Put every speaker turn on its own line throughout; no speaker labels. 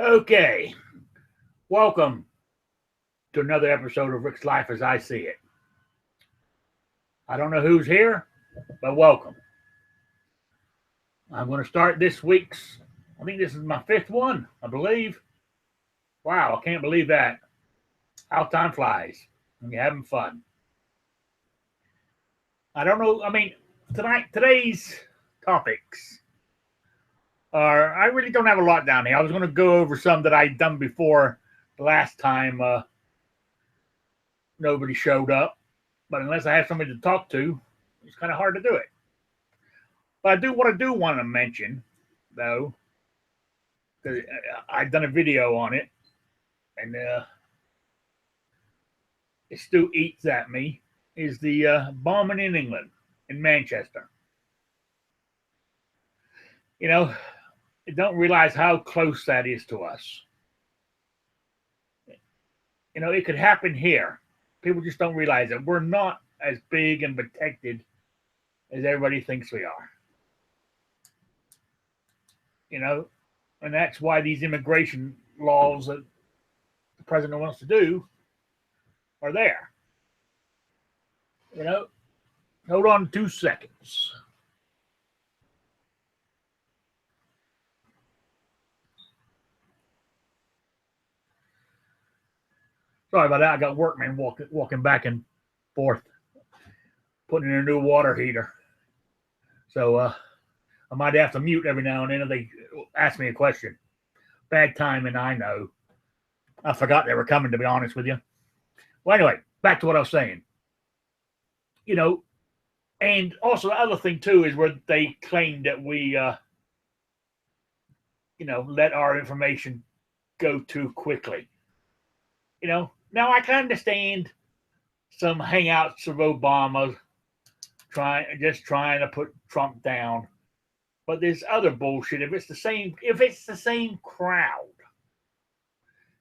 Okay, welcome to another episode of Rick's Life as I See It. I don't know who's here, but welcome. I'm going to start this week's, I think this is my fifth one, I believe. Wow, I can't believe that. How time flies when you're having fun. I don't know, today's topics are, I really don't have a lot down here. I was going to go over some that I'd done before the last time nobody showed up. But unless I have somebody to talk to, it's kind of hard to do it. But I do want to mention, though, because I've done a video on it, and it still eats at me, is the bombing in England, in Manchester. You know, you don't realize how close that is to us. You know, it could happen here. People just don't realize that we're not as big and protected as everybody thinks we are. You know, and that's why these immigration laws that the president wants to do are there. You know, hold on 2 seconds. Sorry about that. I got workmen walking back and forth, putting in a new water heater. So I might have to mute every now and then if they ask me a question. Bad timing, I know. I forgot they were coming, to be honest with you. Well, anyway, back to what I was saying. You know, and also the other thing, too, is where they claim that we, let our information go too quickly. You know, now I can understand some hangouts of Obama trying to put Trump down. But there's other bullshit. If it's the same crowd,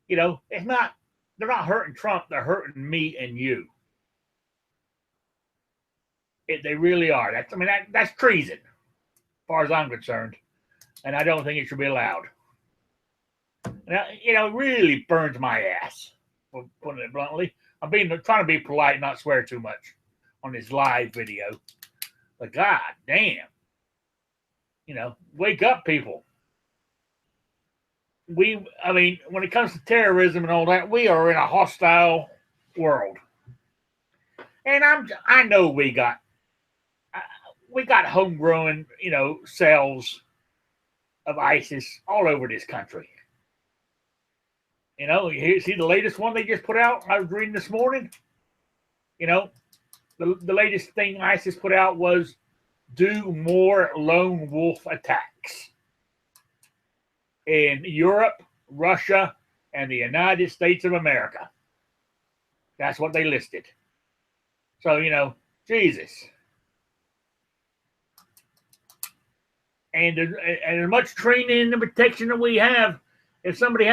you know, they're not hurting Trump, they're hurting me and you. They really are. That's treason, as far as I'm concerned. And I don't think it should be allowed. Now, you know, it really burns my ass, for putting it bluntly. I'm trying to be polite, not swear too much on this live video. But god damn. You know, wake up, people. When it comes to terrorism and all that, we are in a hostile world. And I know we got homegrown, you know, cells of ISIS all over this country. You know, see the latest one they just put out? I was reading this morning. You know, the latest thing ISIS put out was do more lone wolf attacks in Europe, Russia, and the United States of America. That's what they listed. So, you know, Jesus. And as much training and protection that we have, if somebody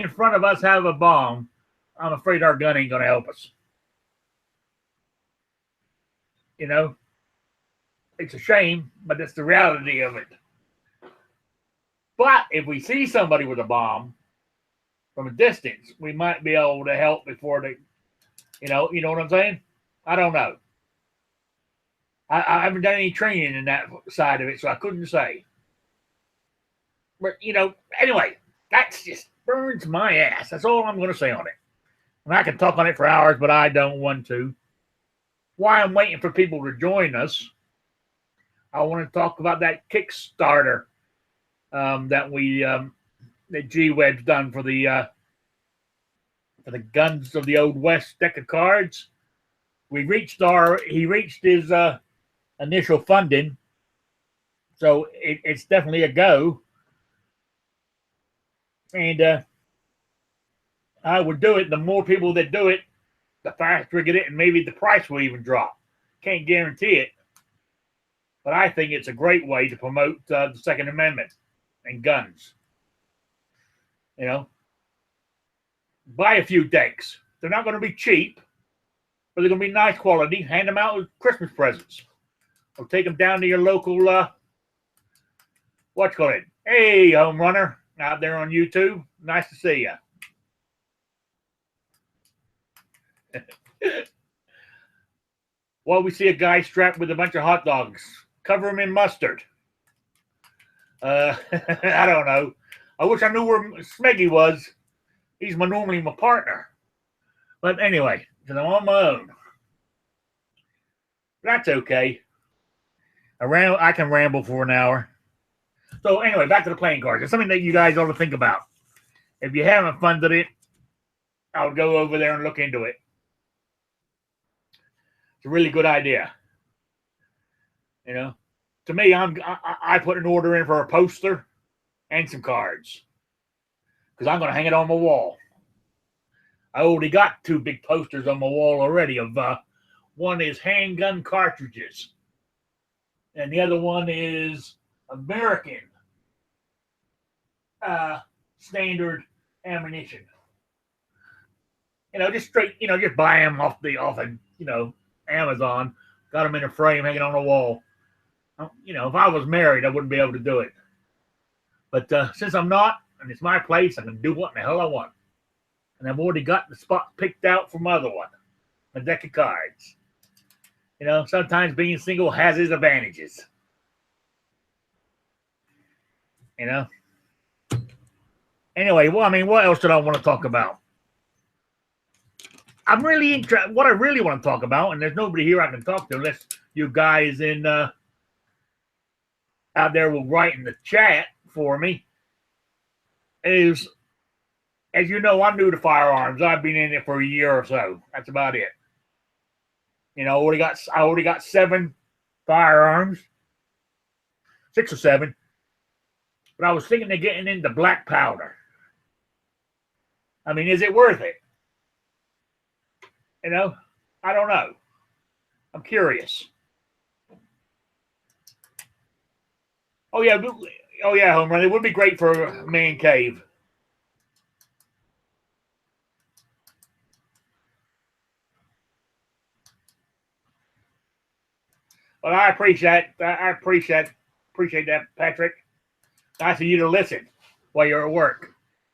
in front of us have a bomb, I'm afraid our gun ain't going to help us. You know? It's a shame, but that's the reality of it. But if we see somebody with a bomb from a distance, we might be able to help before they, you know what I'm saying? I don't know. I haven't done any training in that side of it, so I couldn't say. But, you know, anyway, that just burns my ass. That's all I'm going to say on it. And I can talk on it for hours, but I don't want to. While I'm waiting for people to join us, I want to talk about that Kickstarter that G-Web's done for the Guns of the Old West deck of cards. He reached his initial funding, so it's definitely a go. And I would do it. The more people that do it, the faster we get it, and maybe the price will even drop. Can't guarantee it. But I think it's a great way to promote the Second Amendment and guns. You know, buy a few decks. They're not going to be cheap, but they're going to be nice quality. Hand them out with Christmas presents. Or take them down to your local, Hey, home runner. out there on YouTube. Nice to see you. Well, we see a guy strapped with a bunch of hot dogs. Cover him in mustard. I don't know. I wish I knew where Smeggy was. He's normally my partner. But anyway, because I'm on my own. That's okay. I can ramble for an hour. So anyway, back to the playing cards. It's something that you guys ought to think about. If you haven't funded it, I'll go over there and look into it. It's a really good idea. You know, to me, I put an order in for a poster and some cards because I'm going to hang it on my wall. I already got 2 big posters on my wall already. Of one is handgun cartridges, and the other one is American standard ammunition. You know, just straight. You know, just buy them off Amazon. Got them in a frame, hanging on the wall. You know, if I was married, I wouldn't be able to do it. But since I'm not, and it's my place, I can do what the hell I want. And I've already got the spot picked out for my other one, a deck of cards. You know, sometimes being single has its advantages. You know. Anyway, well, I mean, what else did I want to talk about? I'm really interested. What I really want to talk about, and there's nobody here I can talk to unless you guys in out there will write in the chat for me, is, as you know, I'm new to firearms. I've been in it for a year or so. That's about it. You know, I already got 7 firearms, 6 or 7. But I was thinking of getting into black powder. I mean, is it worth it? You know, I don't know. I'm curious. Oh yeah, home run. It would be great for a man cave. Well, I appreciate that, Patrick. Nice of you to listen while you're at work.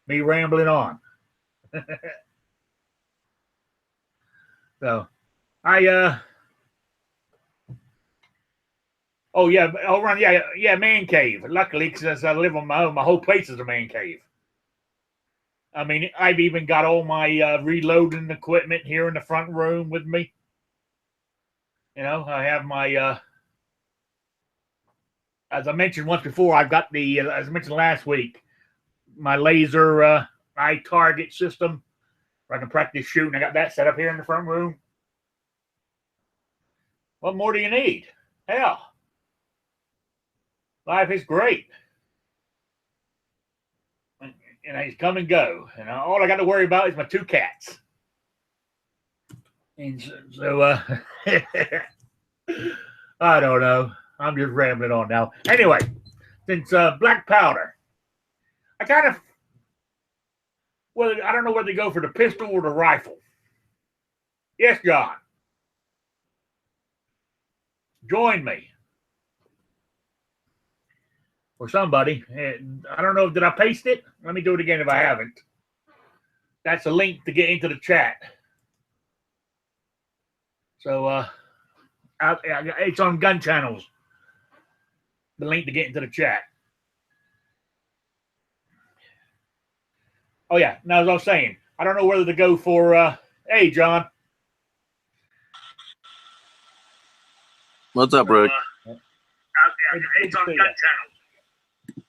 Me rambling on. So, oh yeah, I'll run. Yeah, man cave. Luckily, since I live on my own, my whole place is a man cave. I mean, I've even got all my reloading equipment here in the front room with me. You know, I have my, as I mentioned once before, I've got the, as I mentioned last week, my laser eye target system where I can practice shooting. I got that set up here in the front room. What more do you need? Hell, life is great. And I just come and go. And all I got to worry about is my 2 cats. And so I don't know. I'm just rambling on now. Anyway, since black powder, I kind of, well, I don't know whether to go for the pistol or the rifle. Yes, John. Join me. Or somebody. I don't know. Did I paste it? Let me do it again if I haven't. That's a link to get into the chat. So it's on Gun Channels. The link to get into the chat. Oh yeah. Now as I was saying, I don't know whether to go for. Hey, John.
What's up, Rick?
It's on Gun Channels.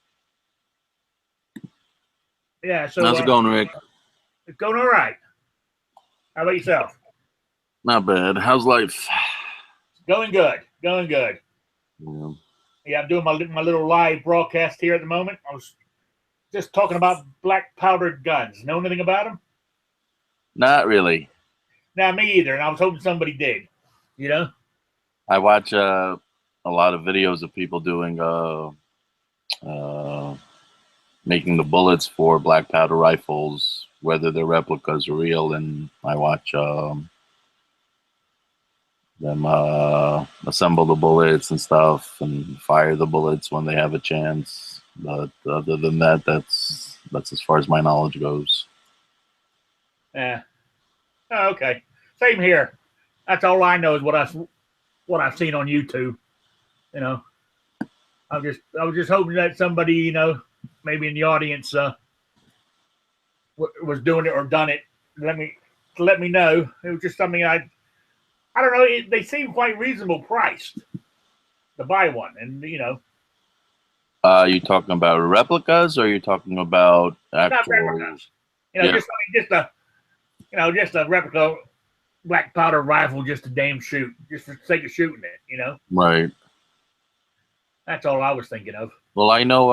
Yeah. So
how's it going, Rick?
It's going all right. How about yourself?
Not bad. How's life?
Going good. Going good. Yeah, I'm doing my little live broadcast here at the moment. I was just talking about black powdered guns. Know anything about them?
Not really.
Nah, me either. And I was hoping somebody did. You know?
I watch a lot of videos of people doing making the bullets for black powder rifles, whether they're replicas or real, and I watch them assemble the bullets and stuff and fire the bullets when they have a chance. But other than that, that's as far as my knowledge goes.
Yeah. Oh, okay. Same here. That's all I know is what I've seen on YouTube. You know, I was just hoping that somebody, maybe in the audience, was doing it or done it. Let me know. It was just something I don't know. They seem quite reasonable priced to buy one, and
You talking about replicas, or you're talking about
not
actual?
replicas.
Yeah.
Just a replica black powder rifle, just to damn shoot, just for the sake of shooting it.
Right.
That's all I was thinking of.
Well, I know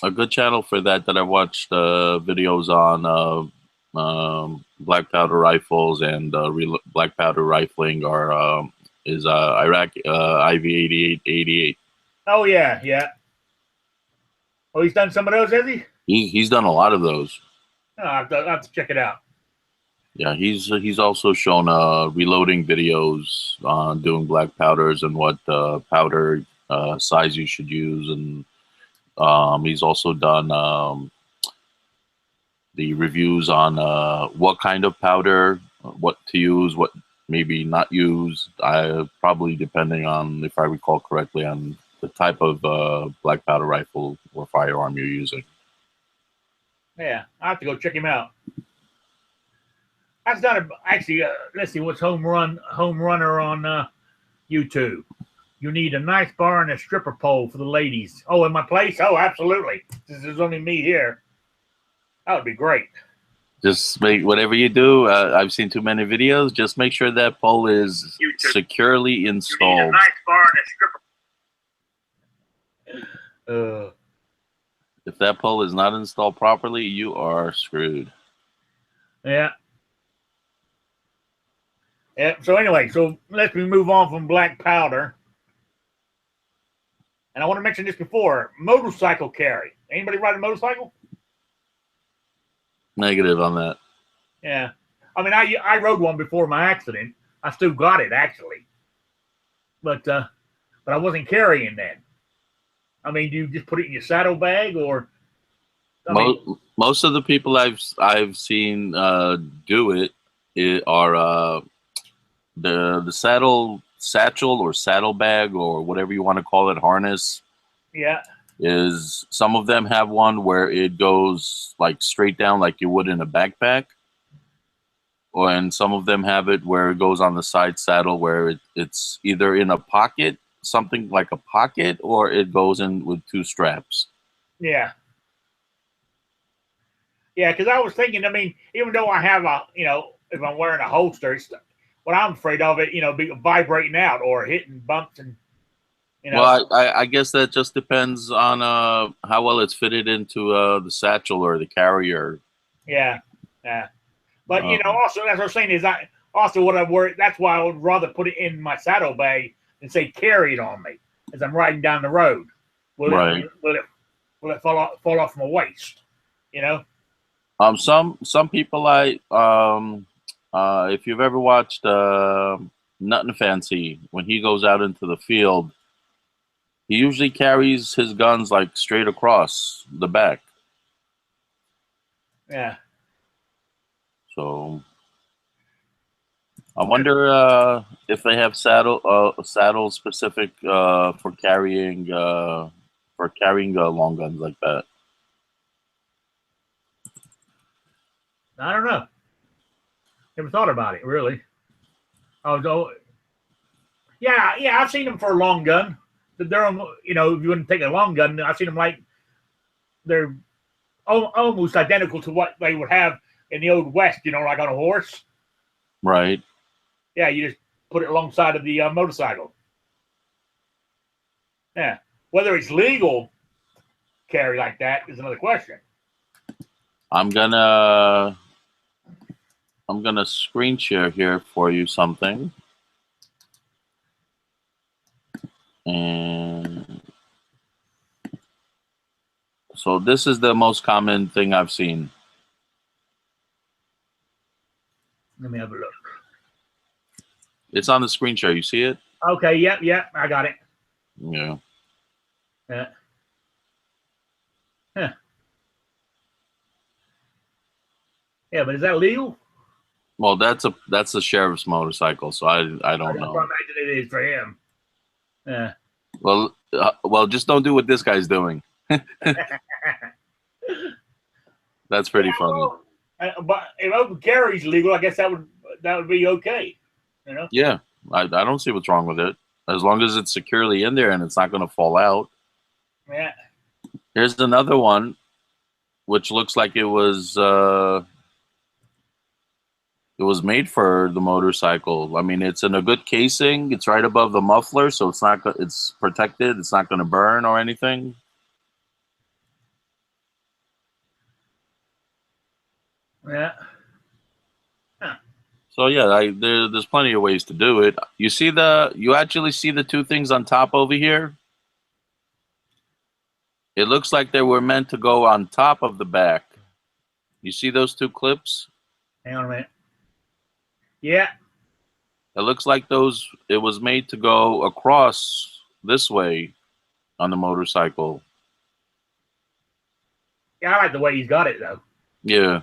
a good channel for that I watched videos on black powder rifles and black powder rifling is Iraq IV8888.
Oh yeah. Oh, he's done some of those, has he?
He's done a lot of those.
Oh, I'll have to check it out.
Yeah, he's also shown reloading videos on doing black powders and what powder size you should use, and he's also done the reviews on what kind of powder, what to use, what maybe not use. Probably depending on, if I recall correctly, on the type of black powder rifle or firearm you're using.
Yeah, I have to go check him out. That's not actually. Let's see what's home runner on YouTube. You need a nice bar and a stripper pole for the ladies. Oh, in my place? Oh, absolutely. Since there's only me here, that would be great.
Just make whatever you do. I've seen too many videos. Just make sure that pole is securely installed. You need a nice bar and a stripper. If that pole is not installed properly, you are screwed.
Yeah. Yeah. So anyway, let's move on from black powder. And I want to mention this before: motorcycle carry. Anybody ride a motorcycle?
Negative on that.
Yeah. I mean, I rode one before my accident. I still got it actually, but I wasn't carrying that. I mean, do you just put it in your saddlebag, or?
Most of the people I've seen do it are the satchel or saddlebag or whatever you want to call it, harness.
Yeah.
Is some of them have one where it goes like straight down like you would in a backpack, and some of them have it where it goes on the side saddle where it's either in a pocket, something like a pocket, or it goes in with two straps.
Yeah. Yeah, because I was thinking, I mean, even though I have if I'm wearing a holster, what I'm afraid of it, be vibrating out or hitting bumps and,
Well, I guess that just depends on how well it's fitted into the satchel or the carrier.
Yeah. But, also, that's what I'm saying is what I worry, that's why I would rather put it in my saddlebag than say carry it on me as I'm riding down the road. Will it fall off my waist,
Some people if you've ever watched Nuttin' Fancy, when he goes out into the field, he usually carries his guns like straight across the back.
Yeah.
So I wonder if they have saddle specific for carrying long guns like that.
I don't know. Never thought about it, really. Yeah, I've seen them for a long gun. They're, if you wouldn't take a long gun, I've seen them like they're almost identical to what they would have in the old West, like on a horse.
Right.
Yeah, you just put it alongside of the motorcycle. Yeah. Whether it's legal carry like that is another question.
I'm gonna screen share here for you something. And so this is the most common thing I've seen.
Let me have a look.
It's on the screen share. You see it?
Okay. Yep. I got it.
Yeah.
Yeah. Yeah, but is that legal?
Well, that's the sheriff's motorcycle, so I don't
That's what I
know.
imagine it is for him. Yeah.
Well, just don't do what this guy's doing. That's pretty funny.
Well, but if open carry is legal, I guess that would be okay. You know?
Yeah, I don't see what's wrong with it. As long as it's securely in there and it's not going to fall out.
Yeah.
Here's another one, which looks like it was made for the motorcycle. I mean, it's in a good casing. It's right above the muffler, so it's protected. It's not going to burn or anything.
Yeah.
So yeah, there's plenty of ways to do it. You actually see the two things on top over here? It looks like they were meant to go on top of the back. You see those two clips?
Hang on a minute. Yeah.
It looks like it was made to go across this way on the motorcycle.
Yeah, I like the way he's got it though.
Yeah.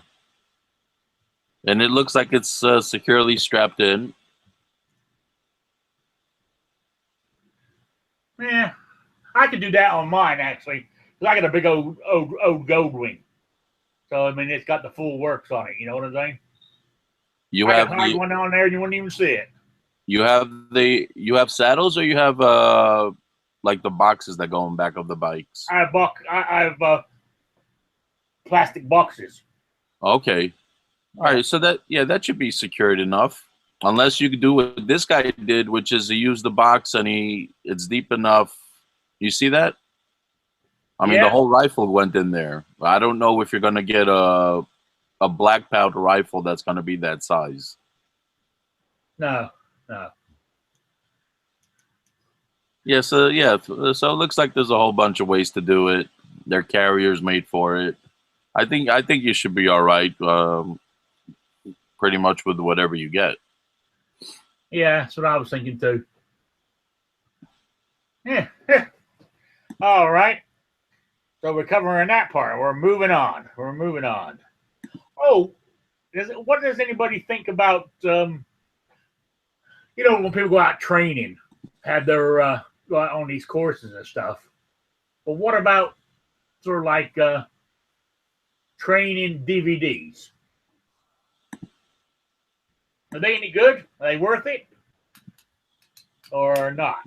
And it looks like it's securely strapped in.
Yeah, I could do that on mine actually. 'Cause I got a big old gold wing, so I mean it's got the full works on it. You know what I'm saying?
You
I
have
could hide one on there, and you wouldn't even see it.
You have saddles, or you have like the boxes that go in back of the bikes?
I have plastic boxes.
Okay. All right, so that should be secured enough. Unless you could do what this guy did, which is he used the box and it's deep enough. You see that? I mean, the whole rifle went in there. I don't know if you're gonna get a black powder rifle that's gonna be that size.
No.
Yeah, so it looks like there's a whole bunch of ways to do it. There are carriers made for it. I think you should be all right. Pretty much with whatever you get.
Yeah, that's what I was thinking too. Yeah. All right. So we're covering that part. We're moving on. Oh, what does anybody think about, when people go out training, have their, go out on these courses and stuff. But what about sort of like training DVDs? Are they any good? Are they worth it? Or not?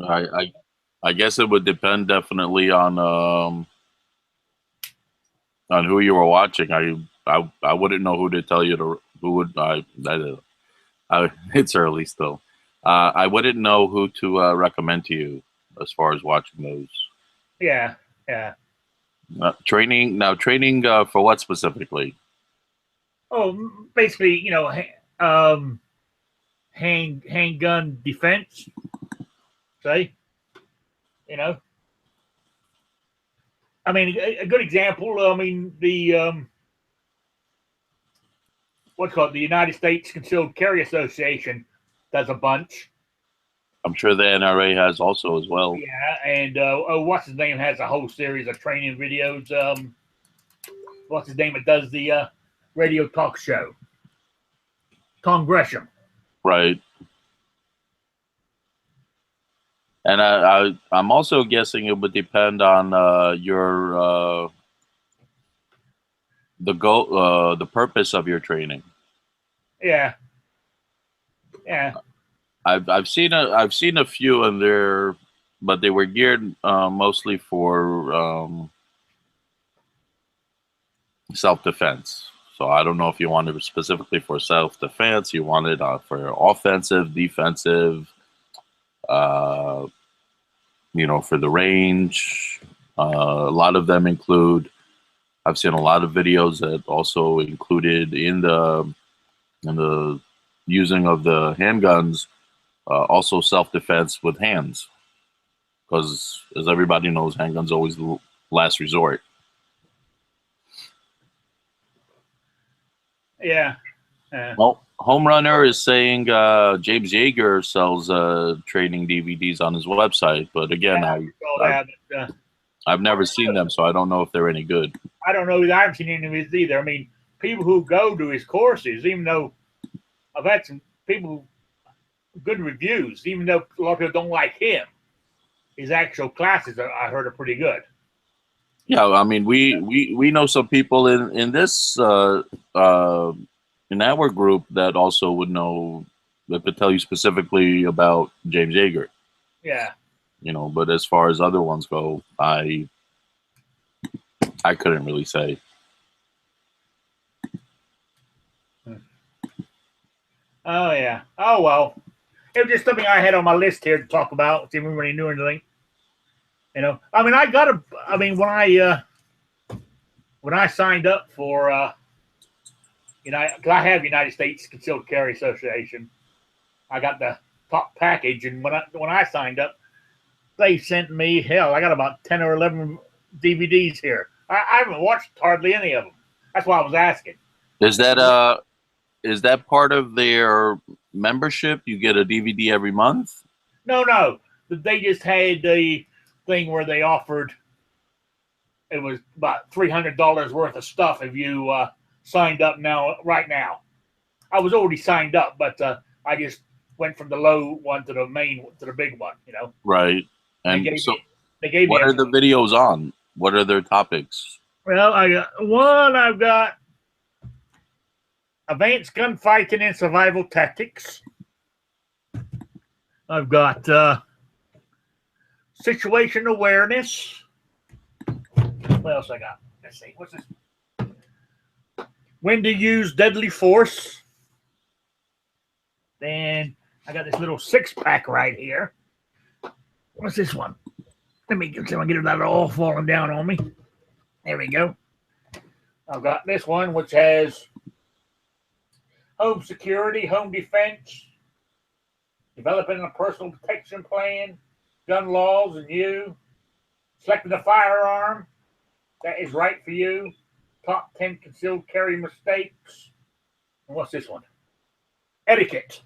I guess it would depend definitely on who you were watching. I wouldn't know who to tell you to it's early still. I wouldn't know who to recommend to you as far as watching those.
Yeah.
Training for what specifically?
Oh, basically, handgun defense. Say, I mean, a good example. I mean, the what's called the United States Concealed Carry Association does a bunch.
I'm sure the NRA has also as well.
Yeah, and what's his name has a whole series of training videos. What's his name? It does the radio talk show. Tom Gresham.
Right. And I'm also guessing it would depend on the purpose of your training.
Yeah.
I've seen a few in there, but they were geared mostly for self-defense. So I don't know if you wanted it specifically for self-defense. You wanted for offensive, defensive. For the range. A lot of them include. I've seen a lot of videos that also included in the using of the handguns, also self-defense with hands, because as everybody knows, handguns are always the last resort.
Yeah.
Well, Home Runner is saying James Yeager sells training DVDs on his website, but again, I've never seen them, so I don't know if they're any good.
I don't know. I haven't seen any of his either. I mean, people who go to his courses, even though I've had some people good reviews, even though a lot of people don't like him, his actual classes I heard are pretty good.
Yeah, I mean, we know some people in this in our group that also would know that could tell you specifically about James Yeager.
Yeah.
You know, but as far as other ones go, I couldn't really say.
Oh yeah. Oh well. It was just something I had on my list here to talk about. See if anybody knew anything. You know, I mean, when I signed up for, because I have United States Concealed Carry Association, I got the top package, and when I signed up, they sent me I got about 10 or 11 DVDs here. I haven't watched hardly any of them. That's why I was asking.
Is that part of their membership? You get a DVD every month?
No. They just had the thing where they offered. It was about $300 worth of stuff if you signed up right now. I was already signed up, but I just went from the low one to the big one. You know.
Right. And
they gave
what
me
are the videos on? What are their topics?
Well, I've got advanced gunfighting and survival tactics. I've got situation awareness. What else I got? Let's see. What's this? When to use deadly force. Then I got this little 6-pack right here. What's this one? Let me get it all falling down on me. There we go. I've got this one, which has home security, home defense, developing a personal protection plan, gun laws and you, selecting a firearm that is right for you, top 10 concealed carry mistakes. And what's this one? Etiquette.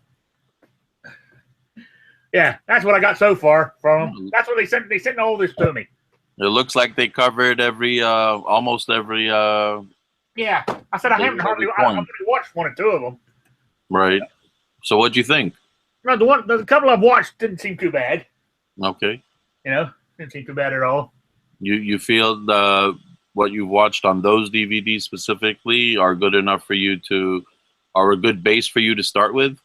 Yeah, that's what I got so far from them. That's what they sent. They sent all this to me.
It looks like they covered almost every.
Yeah, I said I haven't hardly. I've only watched 1 or 2 of them.
Right. So, what'd you think?
No, the couple I've watched didn't seem too bad.
Okay.
You know, didn't seem too bad at all.
You feel what you've watched on those DVDs specifically are good enough for you are a good base for you to start with?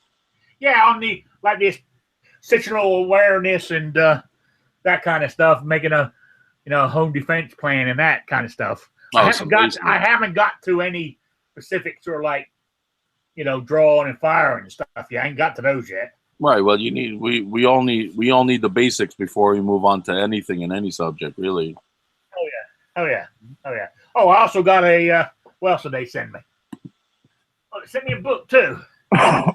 Yeah, on this situational awareness and that kind of stuff, making a home defense plan and that kind of stuff. I haven't got to any specifics or drawing and firing and stuff. Yeah, I ain't got to those yet.
Right. Well, we all need the basics before we move on to anything in any subject, really.
Oh yeah. Oh, I also got a. What else did they send me? Oh, they sent me a book too. Carry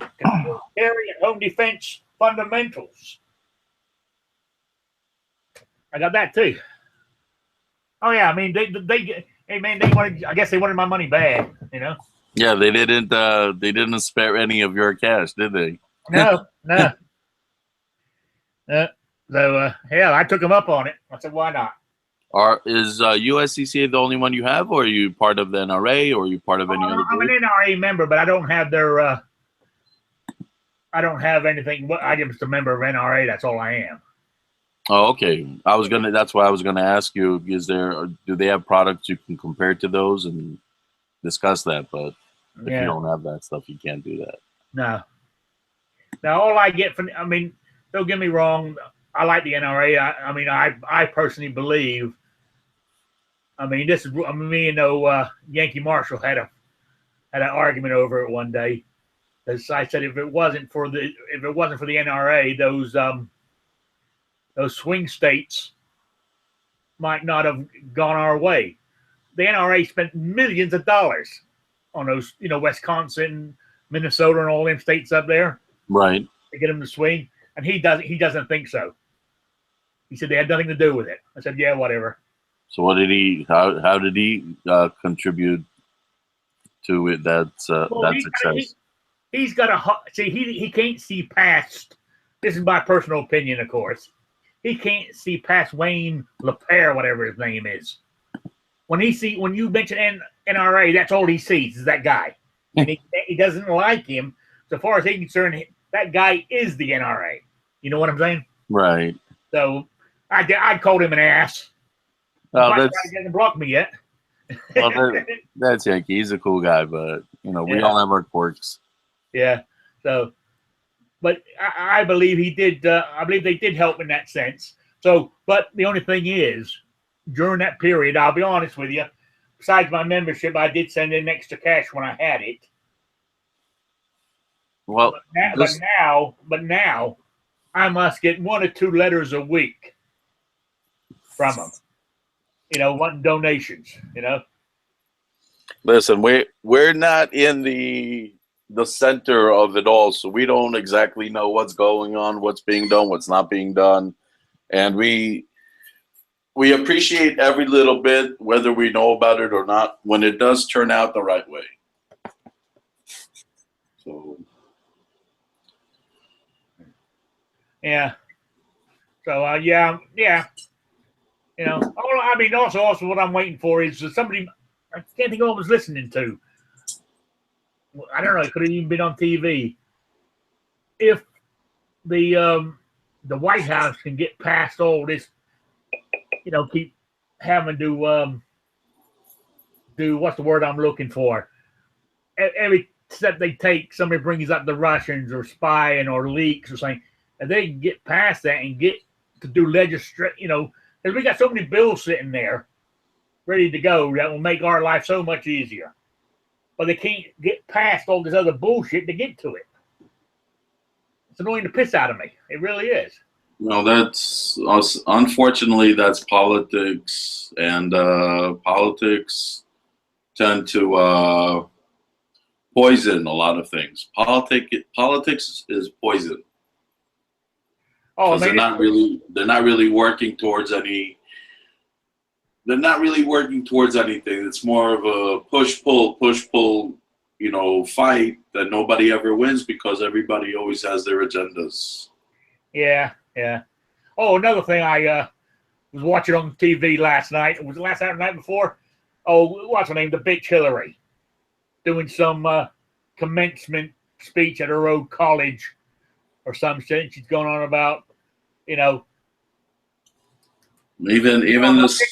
and home defense fundamentals. I got that too. Oh yeah, I mean they wanted. I guess they wanted my money bad, you know.
Yeah, they didn't spare any of your cash, did they?
No. So I took them up on it. I said, why not?
Is USCCA the only one you have, or are you part of the NRA, or are you part of any other group?
I'm an NRA member, but I don't have their. I don't have anything. I'm just a member of NRA. That's all I am.
Oh, okay. That's why I was gonna ask you. Do they have products you can compare to those and discuss that? But if you don't have that stuff, you can't do that. No.
Now, all I get from, don't get me wrong. I like the NRA. I personally believe. This is me and Yankee Marshall had an argument over it one day. As I said, if it wasn't for the NRA, those swing states might not have gone our way. The NRA spent millions of dollars on those, Wisconsin, Minnesota, and all them states up there,
right,
to get them to swing. And he doesn't think so. He said they had nothing to do with it. I said, yeah, whatever.
So what did how did he contribute to it? That success.
He's got he can't see past. This is my personal opinion, of course. He can't see past Wayne LaPierre, whatever his name is. when you mention NRA, that's all he sees is that guy, and he doesn't like him. So far as he's concerned, that guy is the NRA. You know what I'm saying?
Right.
So I'd call him an ass.
Well,
he hasn't blocked me yet.
Well, that's Yankee. He's a cool guy, but we all have our quirks.
Yeah. So, but I believe he did. I believe they did help in that sense. So, but the only thing is, during that period, I'll be honest with you. Besides my membership, I did send in extra cash when I had it.
Well,
but now, I must get 1 or 2 letters a week from them. Wanting donations.
Listen, we're not in the center of it all, so we don't exactly know what's going on, what's being done, what's not being done, and we appreciate every little bit, whether we know about it or not, when it does turn out the right way. So,
yeah. So yeah. Also, what I'm waiting for is somebody. I can't think of what I was listening to. I don't know. It could have even been on TV. If the White House can get past all this, keep having to do what's the word I'm looking for? Every step they take, somebody brings up the Russians or spying or leaks or something, and they can get past that and get to do legislation. Because we got so many bills sitting there ready to go that will make our life so much easier. But they can't get past all this other bullshit to get to it. It's annoying the piss out of me. It really is.
Well, that's us. Unfortunately, that's politics, and politics tend to poison a lot of things. Politics is poison. Because they're not really working towards any. They're not really working towards anything. It's more of a push-pull, fight that nobody ever wins because everybody always has their agendas.
Yeah. Oh, another thing I was watching on TV last night. Was it last night or the night before? Oh, what's her name? The bitch Hillary. Doing some commencement speech at her old college or some shit. She's going on about,
Even this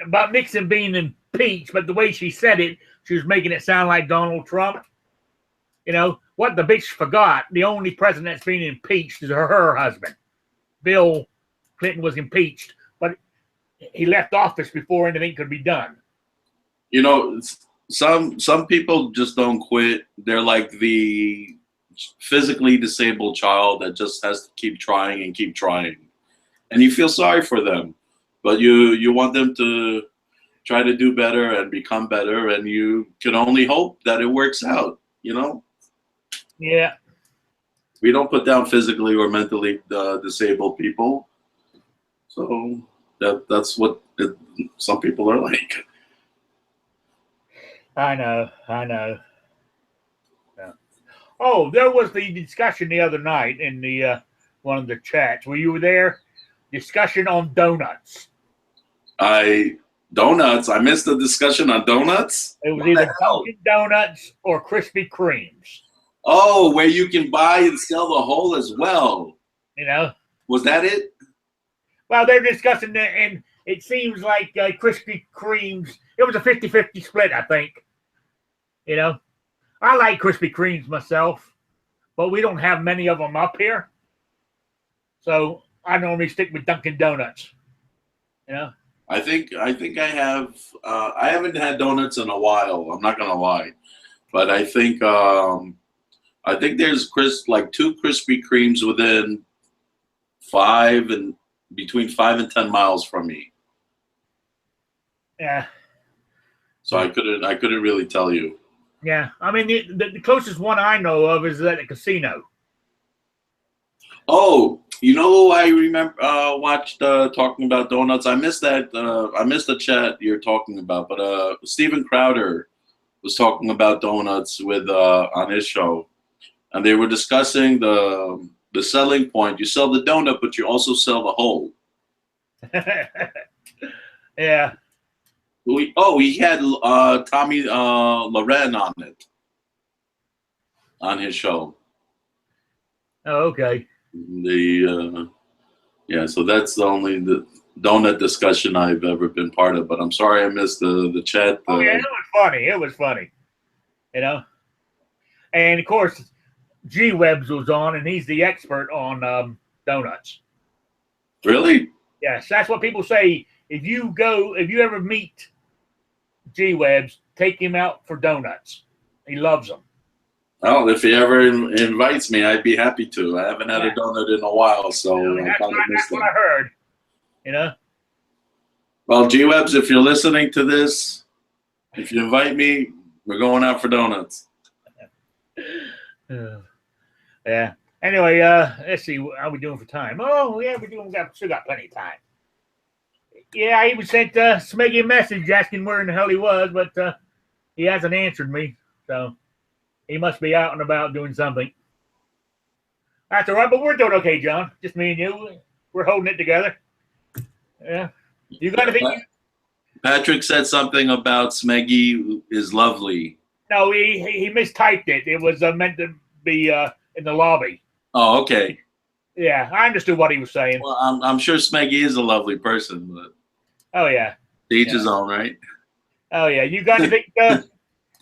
about Nixon being impeached, but the way she said it, she was making it sound like Donald Trump. What the bitch forgot, the only president that's being impeached is her husband. Bill Clinton was impeached, but he left office before anything could be done.
Some people just don't quit. They're like the physically disabled child that just has to keep trying and keep trying. And you feel sorry for them. But you want them to try to do better and become better, and you can only hope that it works out,
Yeah.
We don't put down physically or mentally disabled people. So that's what some people are like.
I know. Yeah. Oh, there was the discussion the other night in the one of the chats. Were you there? Discussion on donuts.
Donuts. I missed the discussion on donuts.
It was either Dunkin' Donuts or Krispy Kremes.
Oh, where you can buy and sell the whole as well.
Was
that it?
Well, they're discussing that, and it seems like Krispy Kremes. It was a 50-50 split, I think. I like Krispy Kremes myself, but we don't have many of them up here, so I normally stick with Dunkin' Donuts.
I think I have. I haven't had donuts in a while. I'm not gonna lie, but I think there's two Krispy Kremes within between 5 and 10 miles from me.
Yeah.
So I couldn't really tell you.
Yeah, I mean the closest one I know of is at a casino.
Oh, who I remember watched talking about donuts? I missed that. I missed the chat you're talking about. But Steven Crowder was talking about donuts with on his show, and they were discussing the selling point. You sell the donut, but you also sell the whole.
Yeah.
He had Tommy Loren on it, on his show.
Oh, okay.
So that's the donut discussion I've ever been part of. But I'm sorry I missed the chat.
Oh yeah, it was funny. It was funny, you know. And of course, G Webs was on, and he's the expert on donuts.
Really?
Yes, that's what people say. If you ever meet G Webs, take him out for donuts. He loves them.
Well, if he ever invites me, I'd be happy to. I haven't had a donut in a while, so
that's what I heard. You know.
Well, G Webs, if you're listening to this, if you invite me, we're going out for donuts.
Yeah. Anyway, let's see how we doing for time. Oh, yeah, we still got plenty of time. Yeah, I even sent Smeggy a message asking where in the hell he was, but he hasn't answered me. So he must be out and about doing something. That's all right, but we're doing okay, John. Just me and you. We're holding it together. Yeah. You got anything?
Patrick said something about Smeggy is lovely.
No, he mistyped it. It was meant to be in the lobby.
Oh, okay.
Yeah, I understood what he was saying.
Well, I'm sure Smeggy is a lovely person, but
oh yeah,
each his own, right?
Oh yeah, you got anything?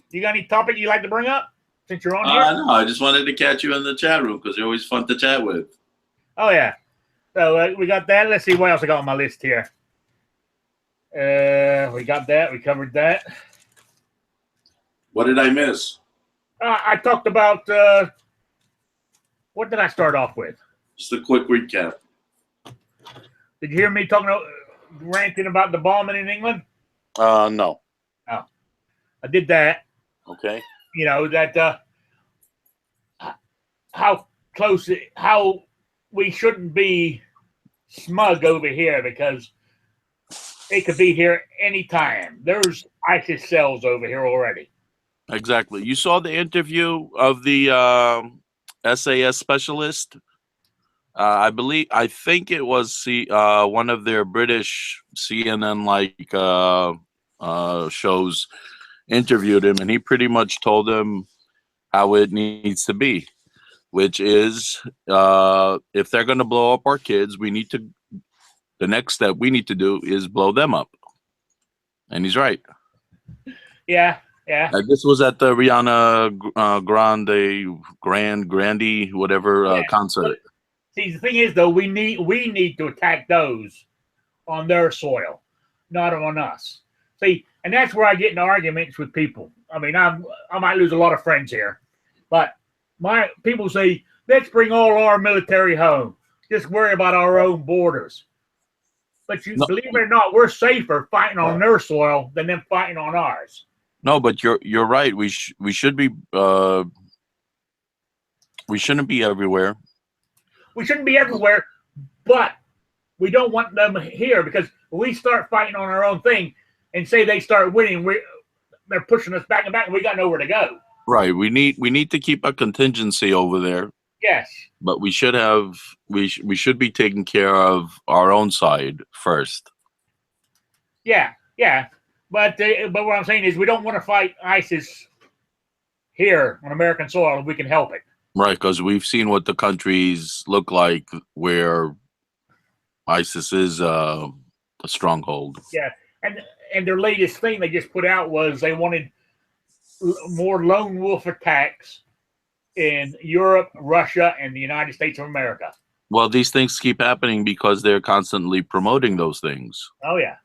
You got any topic you like to bring up since you're on here?
No, I just wanted to catch you in the chat room because you're always fun to chat with.
Oh yeah, so we got that. Let's see what else I got on my list here. We got that. We covered that.
What did I miss?
I talked about what did I start off with?
Just a quick recap.
Did you hear me ranting about the bombing in England?
No.
Oh, I did that.
Okay.
You know that how we shouldn't be smug over here because it could be here anytime. There's ISIS cells over here already.
Exactly. You saw the interview of the SAS specialist. I think it was one of their British CNN shows interviewed him, and he pretty much told them how it needs to be, which is if they're going to blow up our kids, the next step we need to do is blow them up. And he's right.
Yeah. Yeah.
This was at the Rihanna Grande, whatever concert.
See, the thing is, though, we need to attack those on their soil, not on us. See, and that's where I get in arguments with people. I mean, I might lose a lot of friends here, but my people say, let's bring all our military home. Just worry about our own borders. But believe it or not, we're safer fighting on their soil than them fighting on ours.
No, but you're right. We should be we shouldn't be everywhere.
We shouldn't be everywhere, but we don't want them here because when we start fighting on our own thing and say they start winning, they're pushing us back and back, and we got nowhere to go.
Right. We need to keep a contingency over there.
Yes.
But we should be taking care of our own side first.
Yeah. But what I'm saying is we don't want to fight ISIS here on American soil if we can help it.
Right, because we've seen what the countries look like where ISIS is a stronghold.
Yeah, and their latest thing they just put out was they wanted more lone wolf attacks in Europe, Russia, and the United States of America.
Well, these things keep happening because they're constantly promoting those things.
Oh, yeah.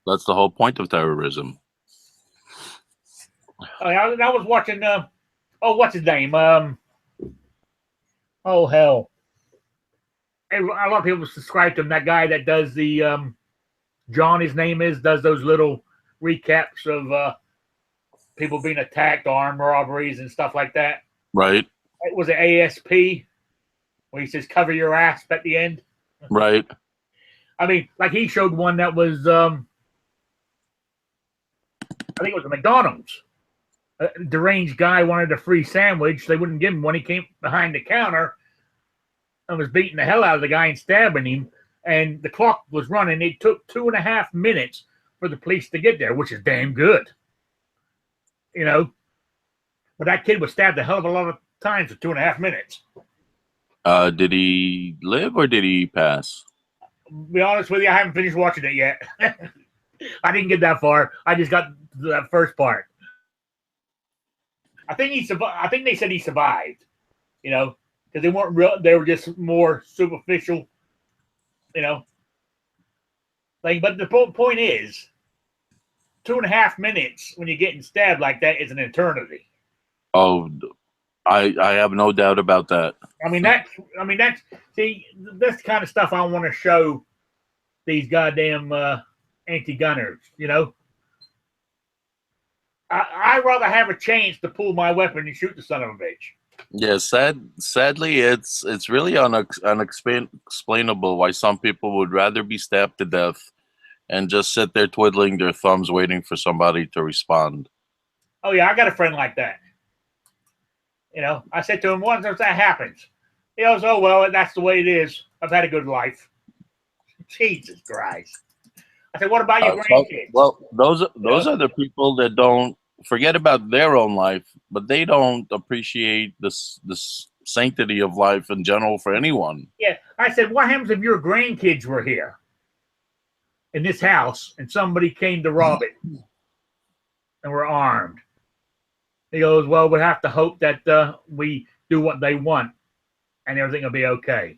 That's the whole point of terrorism.
I was watching, what's his name? Oh, hell. A lot of people subscribe to him. That guy that does the, John, his name is, does those little recaps of people being attacked, armed robberies, and stuff like that.
Right.
It was an ASP where he says, cover your ass at the end.
Right.
I mean, like he showed one that was, I think it was a McDonald's. A deranged guy wanted a free sandwich. They wouldn't give him one. He came behind the counter and was beating the hell out of the guy and stabbing him. And the clock was running. It took 2.5 minutes for the police to get there, which is damn good. You know, but that kid was stabbed a hell of a lot of times for 2.5 minutes.
Did he live or did he pass?
Be honest with you, I haven't finished watching it yet. I didn't get that far. I just got to that first part. I think he survived. I think they said he survived. You know, because they weren't real. They were just more superficial. You know, like. But the point is, 2.5 minutes when you're getting stabbed like that is an eternity.
Oh, I have no doubt about that.
I mean that's see, this kind of stuff I want to show these goddamn anti-gunners, you know. I'd rather have a chance to pull my weapon and shoot the son of a bitch.
Yeah, sadly, it's really unexplainable why some people would rather be stabbed to death and just sit there twiddling their thumbs waiting for somebody to respond.
Oh yeah, I got a friend like that. You know, I said to him, once that happens, he goes, oh, well, that's the way it is. I've had a good life. Jesus Christ. I said, what about your grandkids?
Well, those are the people that don't forget about their own life, but they don't appreciate this sanctity of life in general for anyone.
Yeah. I said, what happens if your grandkids were here in this house and somebody came to rob it and were armed? He goes, well, we have to hope that we do what they want and everything will be okay.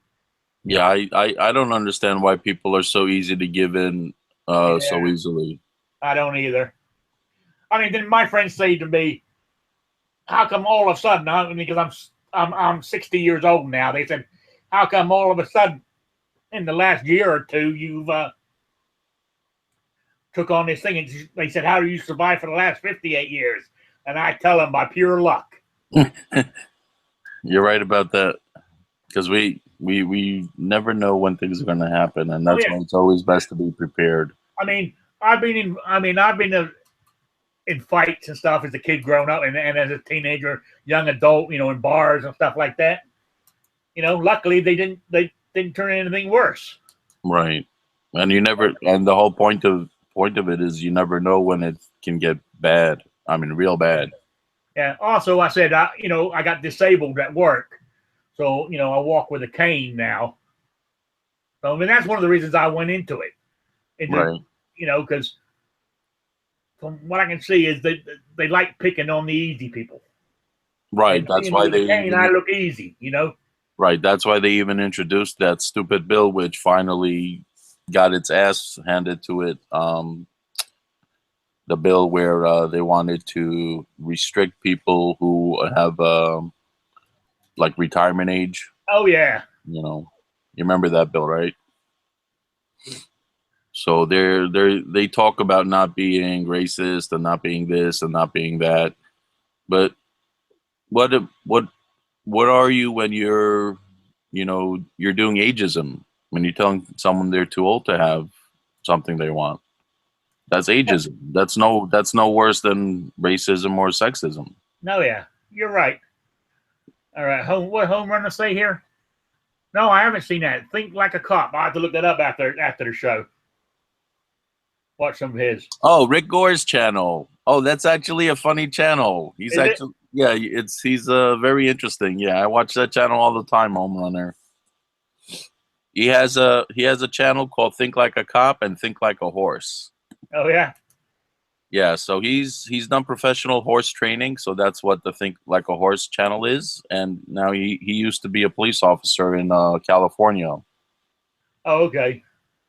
Yeah, I don't understand why people are so easy to give in so easily.
I don't either. I mean, then my friends say to me, how come all of a sudden, because I'm 60 years old now, they said, how come all of a sudden in the last year or two you've took on this thing? And they said, how do you survive for the last 58 years? And I tell them by pure luck.
You're right about that, because we never know when things are going to happen, and that's why it's always best to be prepared.
I mean, I've been in fights and stuff as a kid growing up, and as a teenager, young adult, you know, in bars and stuff like that. You know, luckily they didn't turn anything worse.
Right, and you never. And the whole point of it is you never know when it can get bad. I mean, real bad.
Yeah. Also, I said, I got disabled at work, so you know, I walk with a cane now. So I mean, that's one of the reasons I went into it.
Right.
You know, because from what I can see is they like picking on the easy people.
Right. That's why they.
I look easy, you know.
Right. That's why they even introduced that stupid bill, which finally got its ass handed to it. The bill where they wanted to restrict people who have like retirement age.
Oh yeah.
You know, you remember that bill, right? So they talk about not being racist and not being this and not being that, but what are you when you're doing ageism, when you're telling someone they're too old to have something they want? That's ageism. That's no worse than racism or sexism.
No, yeah, you're right. All right, what home run to say here? No, I haven't seen that. Think Like a Cop. I have to look that up after the show. Watch some of his.
Oh, Rick Gore's channel. Oh, that's actually a funny channel. He's he's very interesting. Yeah, I watch that channel all the time, Home Runner. He has a channel called Think Like a Cop and Think Like a Horse.
Oh yeah.
Yeah, so he's done professional horse training, so that's what the Think Like a Horse channel is. And now he used to be a police officer in California.
Oh, okay.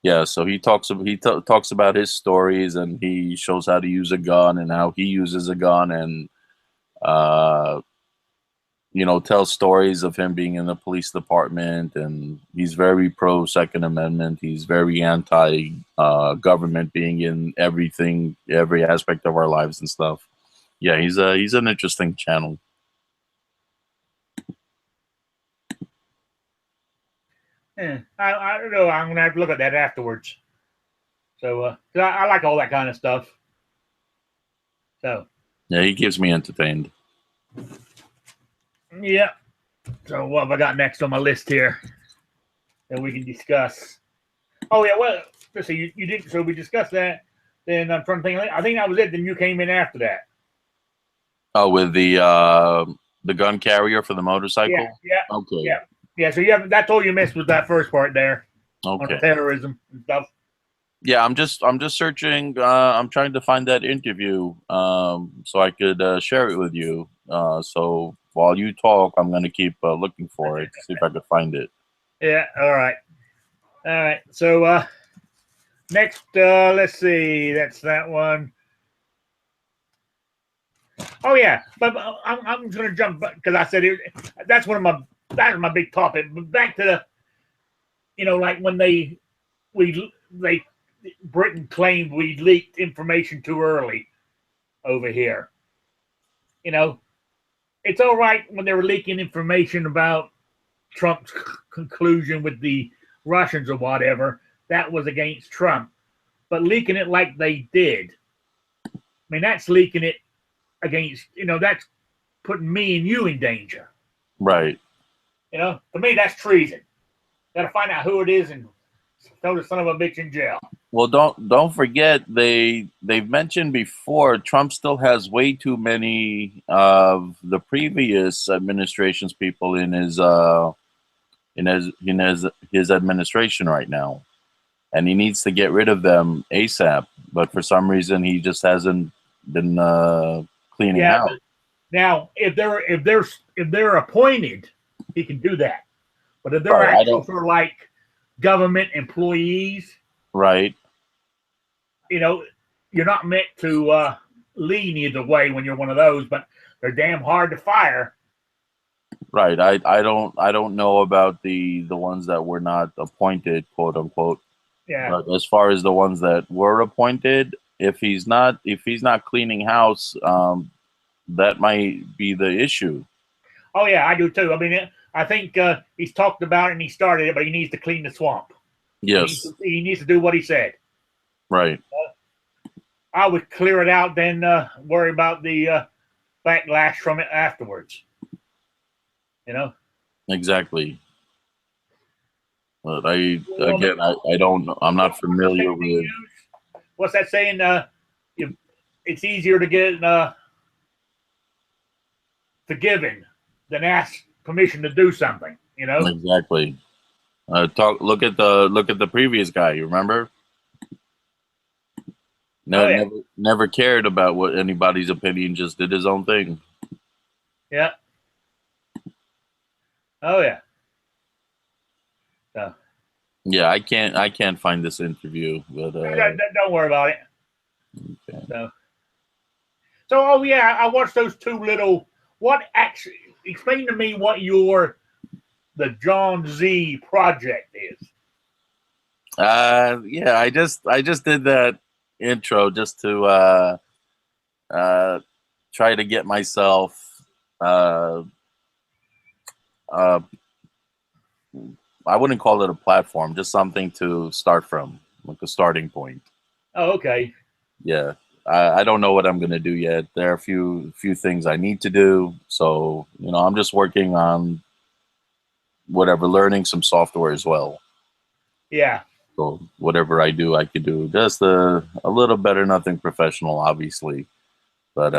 Yeah, so he talks about his stories, and he shows how to use a gun and how he uses a gun, and tells stories of him being in the police department. And he's very pro Second Amendment. He's very anti government being in every aspect of our lives and stuff. Yeah, he's an interesting channel.
Yeah, I don't know. I'm gonna have to look at that afterwards. So, 'cause I like all that kind of stuff. So.
Yeah, he keeps me entertained.
Yeah. So what have I got next on my list here that we can discuss? Oh yeah, well, let's see. You did. So we discussed that. Then I'm trying to think. I think that was it. Then you came in after that.
Oh, with the gun carrier for the motorcycle.
Yeah.
Okay.
Yeah. So you have that's all you missed was that first part there on the
Okay.
terrorism and stuff.
Yeah, I'm just searching. I'm trying to find that interview so I could share it with you. So while you talk, I'm gonna keep looking for it, see if I could find it.
Yeah. All right. So next, let's see. That's that one. Oh yeah, but I'm just gonna jump because I said that's one of that was my big topic. But back to the, like when they Britain claimed we leaked information too early over here. It's all right when they were leaking information about Trump's conclusion with the Russians or whatever. That was against Trump, but leaking it like they did, I mean, that's leaking it against, that's putting me and you in danger.
Right.
To me, that's treason. Got to find out who it is and throw the son of a bitch in jail.
Well, don't forget they've mentioned before Trump still has way too many of the previous administration's people in his administration right now, and he needs to get rid of them ASAP. But for some reason, he just hasn't been cleaning out.
Now, if they're appointed, he can do that. But if they're actually for like government employees,
right?
You're not meant to lean either way when you're one of those. But they're damn hard to fire.
Right. I don't know about the ones that were not appointed, quote unquote.
Yeah.
But as far as the ones that were appointed, if he's not cleaning house, that might be the issue.
Oh yeah, I do too. I mean, I think he's talked about it and he started it, but he needs to clean the swamp.
Yes.
He needs to do what he said.
Right.
I would clear it out, then worry about the backlash from it afterwards.
Exactly. But I'm not familiar with.
What's that saying? It's easier to get forgiven than ask permission to do something.
Exactly. Look at the previous guy. You remember? No, never cared about what anybody's opinion. Just did his own thing.
Yeah. Oh yeah. So.
Yeah, I can't find this interview, but
don't worry about it.
Okay.
So oh yeah, I watched those two little. What actually? Explain to me what the John Z project is.
Yeah, I just did that intro just to try to get myself I wouldn't call it a platform, just something to start from, like a starting point.
Oh, okay.
Yeah. I don't know what I'm going to do yet. There are a few things I need to do. So, I'm just working on learning some software as well.
Yeah.
So whatever I do, I could do just a little better, nothing professional, obviously. But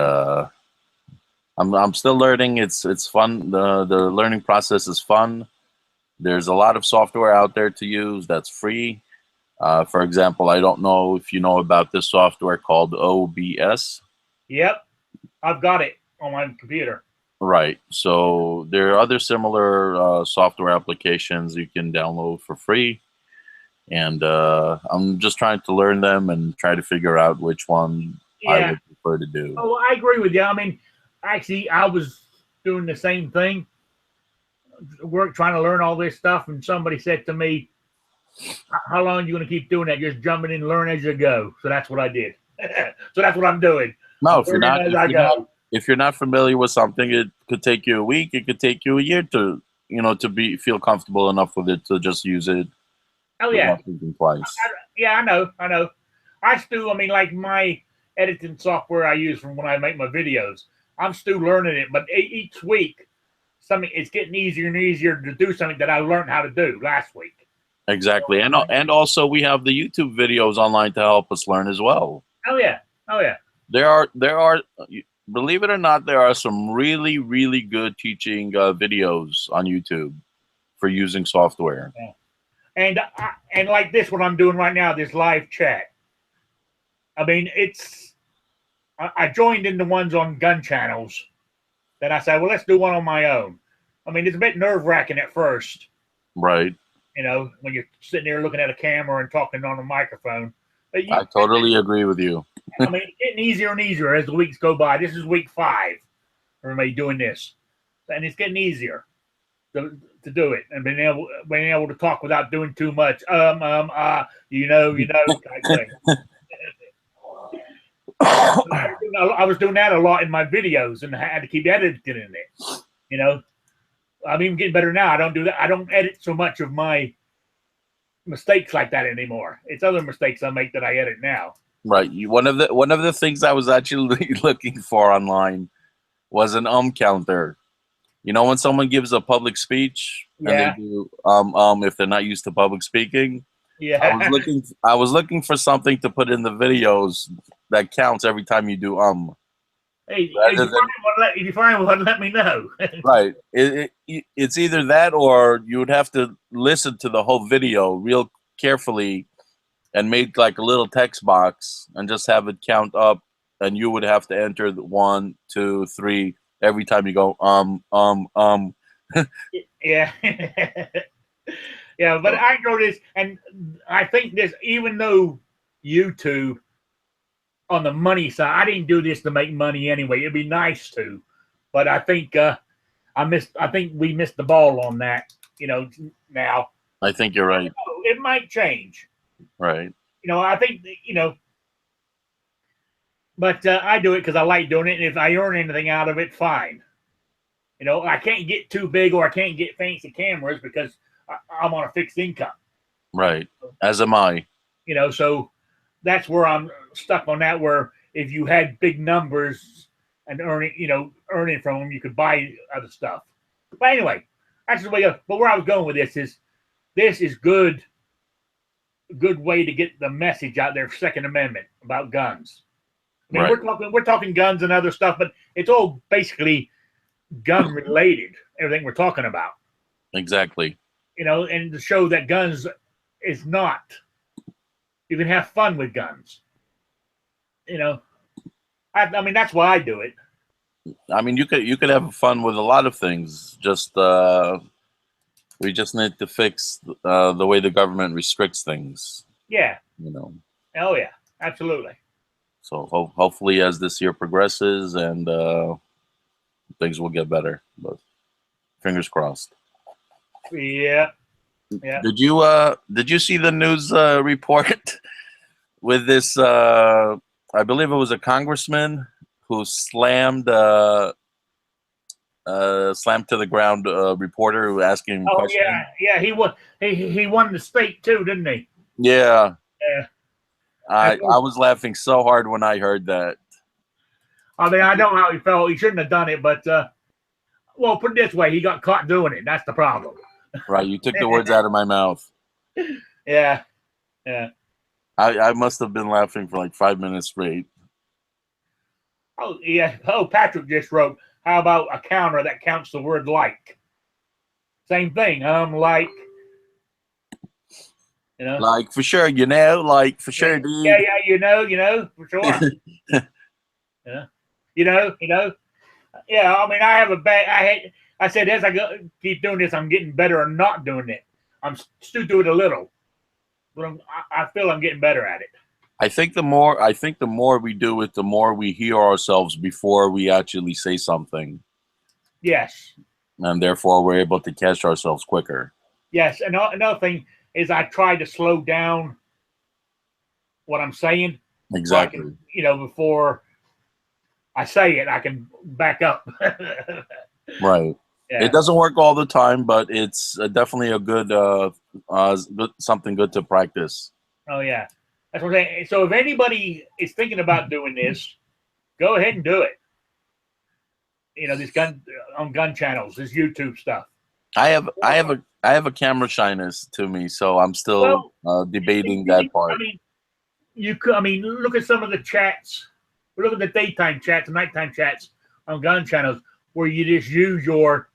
I'm still learning. It's fun. The learning process is fun. There's a lot of software out there to use that's free. For example, I don't know if you know about this software called OBS.
Yep, I've got it on my computer.
Right. So there are other similar software applications you can download for free. And I'm just trying to learn them and try to figure out which one I would prefer to do.
Oh, I agree with you. I mean, actually, I was doing the same thing. Trying to learn all this stuff, and somebody said to me, "How long are you going to keep doing that? Just jumping in and learn as you go." So that's what I did. So that's what I'm doing.
No, if you're not familiar with something, it could take you a week. It could take you a year to feel comfortable enough with it to just use it.
Oh yeah.
Twice.
I know. I still, I mean, like my editing software I use from when I make my videos, I'm still learning it, but each week, it's getting easier and easier to do something that I learned how to do last week.
Exactly, and also we have the YouTube videos online to help us learn as well.
Oh yeah. Oh yeah.
There are, believe it or not, there are some really, really good teaching videos on YouTube for using software.
Yeah. And like this, what I'm doing right now, this live chat. I mean, I joined in the ones on gun channels. Then I said, well, let's do one on my own. I mean, it's a bit nerve wracking at first,
Right.
when you're sitting there looking at a camera and talking on a microphone. But
I totally agree with you.
I mean, it's getting easier and easier as the weeks go by. This is week 5 for me doing this, and it's getting easier to do it and being able to talk without doing too much. Type thing. I was doing that a lot in my videos, and I had to keep editing it. I'm even getting better now. I don't do that. I don't edit so much of my mistakes like that anymore. It's other mistakes I make that I edit now.
Right. One of the things I was actually looking for online was an counter. When someone gives a public speech and they do if they're not used to public speaking.
Yeah.
I was looking for something to put in the videos that counts every time you do
Hey, if you find one, let me know.
Right. It's either that or you would have to listen to the whole video real carefully and make like a little text box and just have it count up, and you would have to enter the 1, 2, 3 every time you go
Yeah. Yeah, but I know this, and I think this, even though YouTube on the money side, I didn't do this to make money anyway. It'd be nice to, but I think I think we missed the ball on that. Now.
I think you're right.
It might change.
Right.
I think but I do it because I like doing it, and if I earn anything out of it, fine. I can't get too big or I can't get fancy cameras because I'm on a fixed income.
Right. As am I.
So that's where I'm stuck on that, where if you had big numbers and earning from them, you could buy other stuff. But anyway, that's the way. But where I was going with this is good way to get the message out there. Second Amendment about guns. I mean,
right.
we're talking guns and other stuff, but it's all basically gun related. Everything we're talking about.
Exactly.
And to show that guns is not. You can have fun with guns. I mean, that's why I do it.
I mean, you could have fun with a lot of things. Just we just need to fix the way the government restricts things.
Yeah. Oh yeah, absolutely.
So hopefully, as this year progresses, and things will get better. But fingers crossed.
Yeah. Yeah.
Did you see the news report with this? I believe it was a congressman who slammed to the ground a reporter who asked him questions.
Yeah. He won the state too, didn't he?
Yeah.
Yeah.
I was laughing so hard when I heard that.
I mean, I know how he felt. He shouldn't have done it, but well, put it this way: he got caught doing it. That's the problem.
Right. You took the words out of my mouth.
Yeah. Yeah.
I must have been laughing for like 5 minutes straight.
Oh yeah. Oh, Patrick just wrote, how about a counter that counts the word like? Same thing. Like.
Like for sure, like for sure, dude.
Yeah, for sure. Yeah. Yeah, I mean, I have a bad. I said as I keep doing this, I'm getting better at not doing it. I'm still doing it a little, but I feel I'm getting better at it.
I think the more we do it, the more we hear ourselves before we actually say something.
Yes.
And therefore, we're able to catch ourselves quicker.
Yes, and another thing is I try to slow down what I'm saying.
Exactly.
So I can, before I say it, I can back up.
Right. Yeah. It doesn't work all the time, but it's definitely a good, something good to practice.
Oh yeah, that's what I'm saying. So if anybody is thinking about doing this, go ahead and do it. This gun channels, this YouTube stuff.
I have a camera shyness to me, so I'm still debating that part.
I mean, you could. I mean, look at some of the chats. Look at the daytime chats and nighttime chats on gun channels where you just use your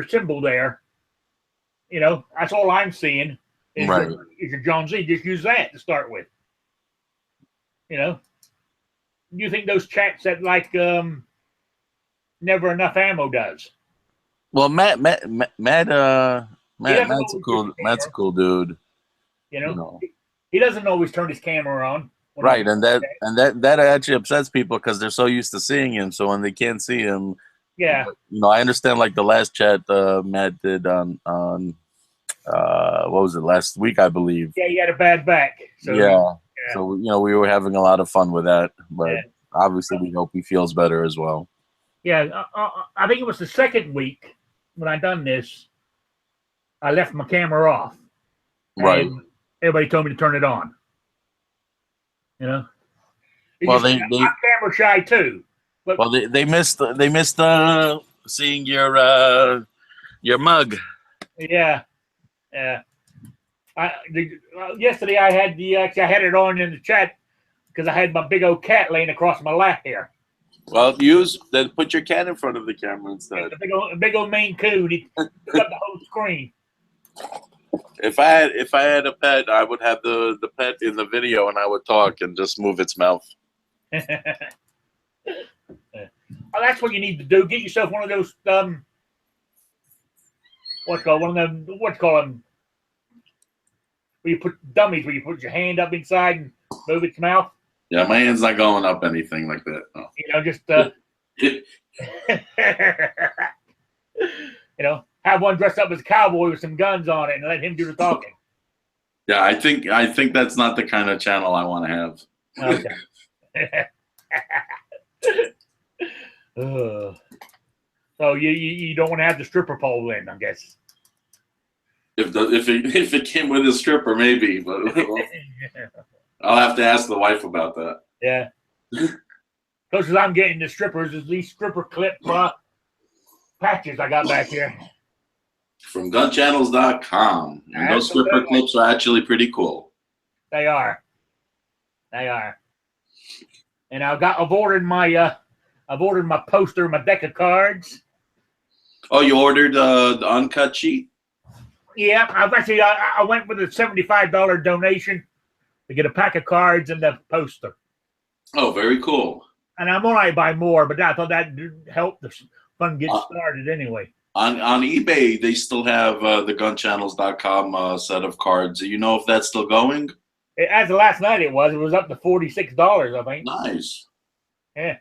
symbol there. You know, that's all I'm seeing is,
Right.
your John Z. Just use that to start with. You know, do you think those chats that like never enough ammo does?
Well, Matt's a cool dude.
You know, he doesn't always turn his camera on.
Right, and that actually upsets people because they're so used to seeing him. So when they can't see him,
yeah,
you know, I understand. Like the last chat Matt did on what was it, last week, I believe.
Yeah, he had a bad back. So
yeah. So you know, we were having a lot of fun with that, but obviously we hope he feels better as well.
Yeah, I think it was the second week when I done this. I left my camera off.
Right.
And everybody told me to turn it on. You know.
Well, I'm
camera shy too. But
well, they missed seeing your mug.
Yeah. Yesterday I had I had it on in the chat because I had my big old cat laying across my lap here.
Well, put your cat in front of the camera instead.
A big old Maine Coon. He took up the whole screen.
If I had a pet, I would have the pet in the video and I would talk and just move its mouth.
That's what you need to do. Get yourself one of those what's called them where you put dummies where you put your hand up inside and move its mouth.
Yeah, my hand's not going up anything like that. No.
You know, just you know, have one dressed up as a cowboy with some guns on it and let him do the talking.
Yeah, I think that's not the kind of channel I want to have.
Okay. So you don't want to have the stripper pole in, I guess.
If it came with a stripper, maybe, but I'll have to ask the wife about that.
Yeah. Closest I'm getting to strippers is these stripper clip patches I got back here.
From gunchannels.com. And those stripper clips are actually pretty cool.
They are. And I've ordered my poster, my deck of cards.
Oh, you ordered the uncut sheet?
Yeah, I went with a $75 donation to get a pack of cards and the poster.
Oh, very cool.
And I'm alright buy more, but I thought that helped the fun get started anyway.
On eBay, they still have the gunchannels.com set of cards. Do you know if that's still going?
As of last night, it was up to $46, I think.
Nice.
Yeah,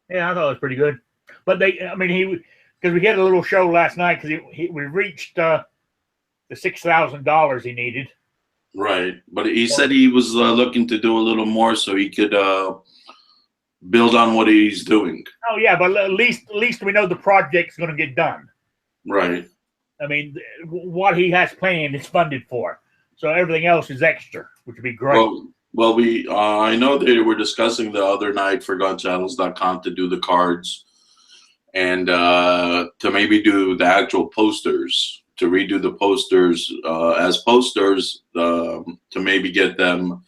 I thought it was pretty good. But because we had a little show last night because we reached the $6,000 he needed.
Right, but he said he was looking to do a little more so he could build on what he's doing.
Oh yeah, but at least we know the project's going to get done.
Right.
I mean, what he has planned is funded for, so everything else is extra, which would be great.
Well, I know they were discussing the other night for gunchannels.com to do the cards and to maybe do the actual posters, to redo the posters as posters, to maybe get them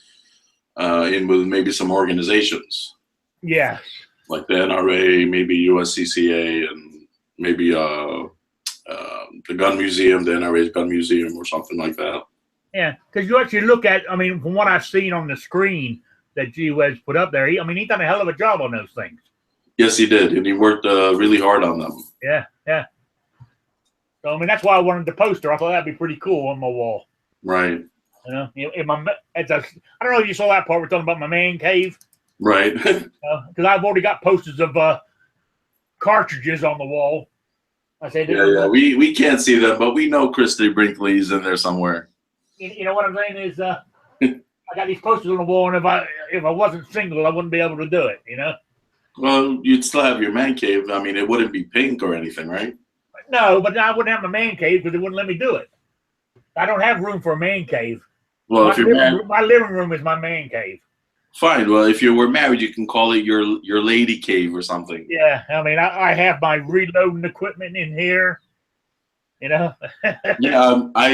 in with maybe some organizations.
Yes.
Like the NRA, maybe USCCA, and maybe the Gun Museum, the NRA's Gun Museum, or something like that.
Yeah, because you actually look at, from what I've seen on the screen that G-Web's put up there, he done a hell of a job on those things.
Yes, he did, and he worked really hard on them.
Yeah. So, that's why I wanted the poster. I thought that'd be pretty cool on my wall.
Right.
I don't know if you saw that part. We're talking about my man cave.
Right.
Because I've already got posters of cartridges on the wall. I said,
yeah. We can't see them, but we know Christy Brinkley's in there somewhere.
You know what I'm saying is, I got these posters on the wall, and if I wasn't single, I wouldn't be able to do it.
Well, you'd still have your man cave. It wouldn't be pink or anything, right?
No, but I wouldn't have my man cave because it wouldn't let me do it. I don't have room for a man cave.
Well,
my living room is my man cave.
Fine. Well, if you were married, you can call it your lady cave or something.
Yeah, I have my reloading equipment in here. You know.
Yeah, I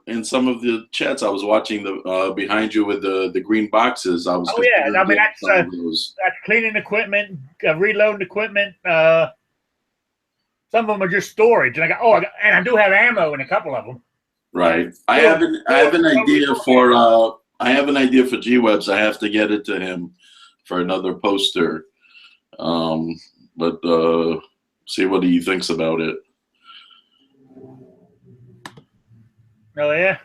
in some of the chats I was watching the behind you with the green boxes. I was
Oh yeah, I
considering
mean
getting some of those.
that's cleaning equipment, reloading equipment. Some of them are just storage, and and I do have ammo in a couple of them.
Right. I have an idea for G-Webs. I have to get it to him for another poster. But see what he thinks about it.
Oh yeah.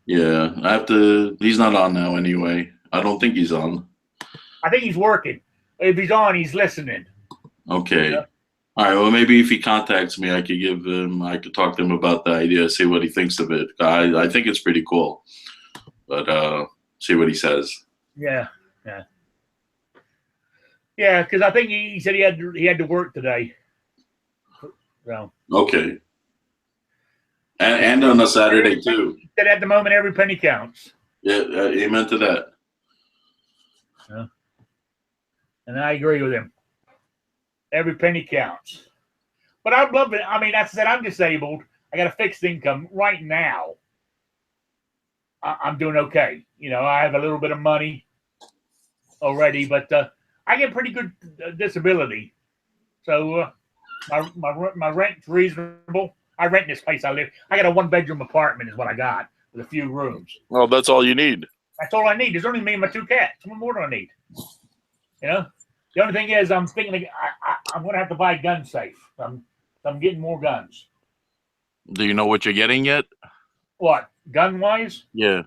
Yeah, I have to. He's not on now anyway. I don't think he's on.
I think he's working. If he's on, he's listening.
Okay.
Yeah.
All right. Well, maybe if he contacts me, I could talk to him about the idea, see what he thinks of it. I think it's pretty cool, but see what he says.
Yeah. Yeah, because I think he said he had to work today. So.
Okay. And on a Saturday too.
He said at the moment every penny counts.
Yeah, amen to that.
Yeah. And I agree with him. Every penny counts. But I'd love it. I mean, that's said I'm disabled. I got a fixed income right now. I'm doing okay. You know, I have a little bit of money already, but I get pretty good disability. So my rent's reasonable. I rent this place I live. I got a 1-bedroom apartment is what I got with a few rooms.
Well, that's all you need.
That's all I need. There's only me and my 2 cats. What more do I need? You know? The only thing is I'm thinking I'm going to have to buy a gun safe. I'm getting more guns.
Do you know what you're getting yet?
What? Gun-wise?
Yeah.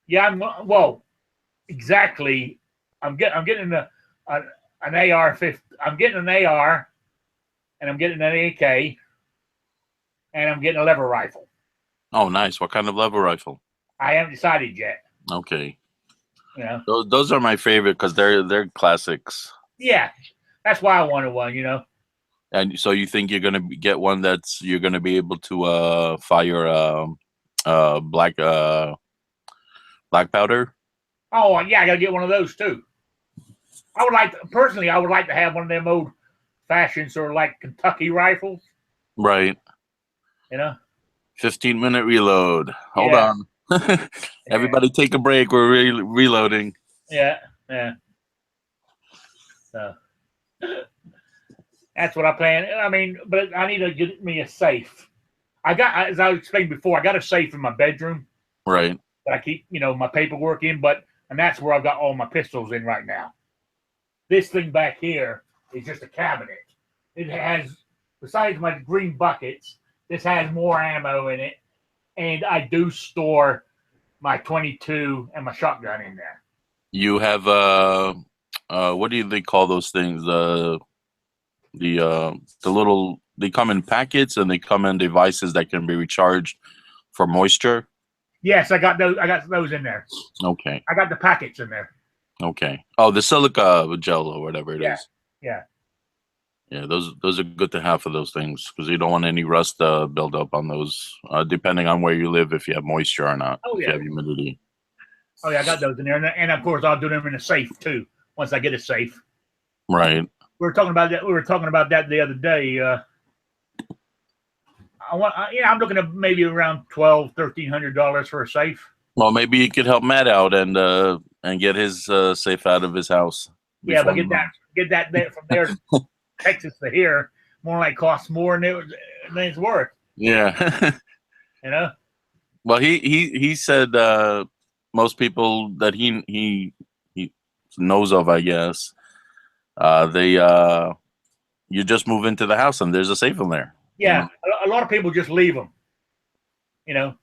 Yeah, well, exactly. I'm getting an AR-15. I'm getting an AR, and I'm getting an AK, and I'm getting a lever rifle.
Oh, nice. What kind of lever rifle?
I haven't decided yet.
Okay.
Yeah.
Those are my favorite because they're classics.
Yeah, that's why I wanted one. You know.
And so you think you're gonna get one that's you're gonna be able to fire black powder?
Oh yeah, I gotta get one of those too. I would like to have one of them old fashioned sort of like Kentucky rifles.
Right.
You know.
15-minute reload. Hold on. Everybody take a break. We're reloading.
Yeah. So that's what I plan. I mean, but I need to get me a safe. As I explained before, I got a safe in my bedroom.
Right.
That I keep, my paperwork in, and that's where I've got all my pistols in right now. This thing back here is just a cabinet. It has, besides my green buckets, this has more ammo in it, and I do store my 22 and my shotgun in there.
You have what do they call those things? The little, they come in packets and they come in devices that can be recharged for moisture.
Yes, I got those. I got those in there.
Okay.
I got the packets in there.
Okay. Oh, the silica gel or whatever it is.
Yeah.
Yeah, those are good to have for those things because you don't want any rust build up on those. Depending on where you live, if you have moisture or not, if you have humidity.
Oh yeah, I got those in there, and of course I'll do them in a safe too. Once I get a safe.
Right.
We were talking about that the other day. I'm looking at maybe around $1,200-$1,300 for a safe.
Well, maybe you could help Matt out and get his safe out of his house.
Yeah, but get that there from there, Texas to here, more like costs more than it's worth.
Yeah.
You know.
Well, he said most people that he knows of, I guess, you just move into the house and there's a safe in there.
Yeah, a lot of people just leave them. You know,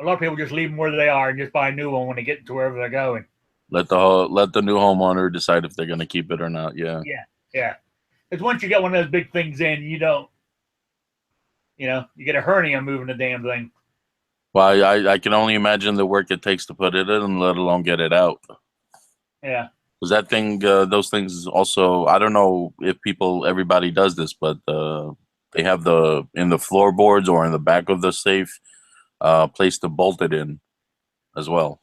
a lot of people just leave them where they are and just buy a new one when they get to wherever they're going.
Let the new homeowner decide if they're going to keep it or not. Yeah.
Yeah. Because once you get one of those big things in, you don't. You get a hernia moving the damn thing.
Well, I can only imagine the work it takes to put it in, let alone get it out.
Yeah.
Because that thing, those things also, I don't know if everybody does this, but they have in the floorboards or in the back of the safe, place to bolt it in as well.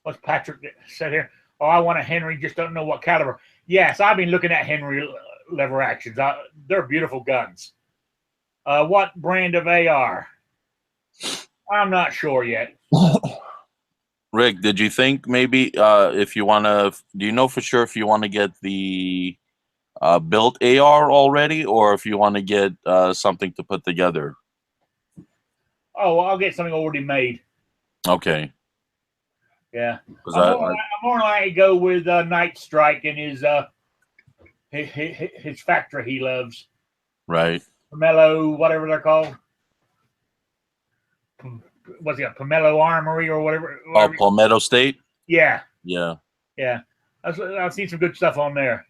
What's Patrick said here? Oh, I want a Henry, just don't know what caliber. Yes, I've been looking at Henry lever actions. They're beautiful guns. What brand of AR? I'm not sure yet.
Rick, did you think maybe if you want to, do you know for sure if you want to get the built AR already, or if you want to get something to put together?
Oh, well, I'll get something already made.
Okay.
Yeah,
'Cause
I'm more likely to go with Night Strike and his factory he loves.
right.
Pomelo, whatever they're called. What's it? Pomelo Armory or whatever.
Oh, Palmetto State.
Yeah,
Yeah.
yeah. I've seen some good stuff on there.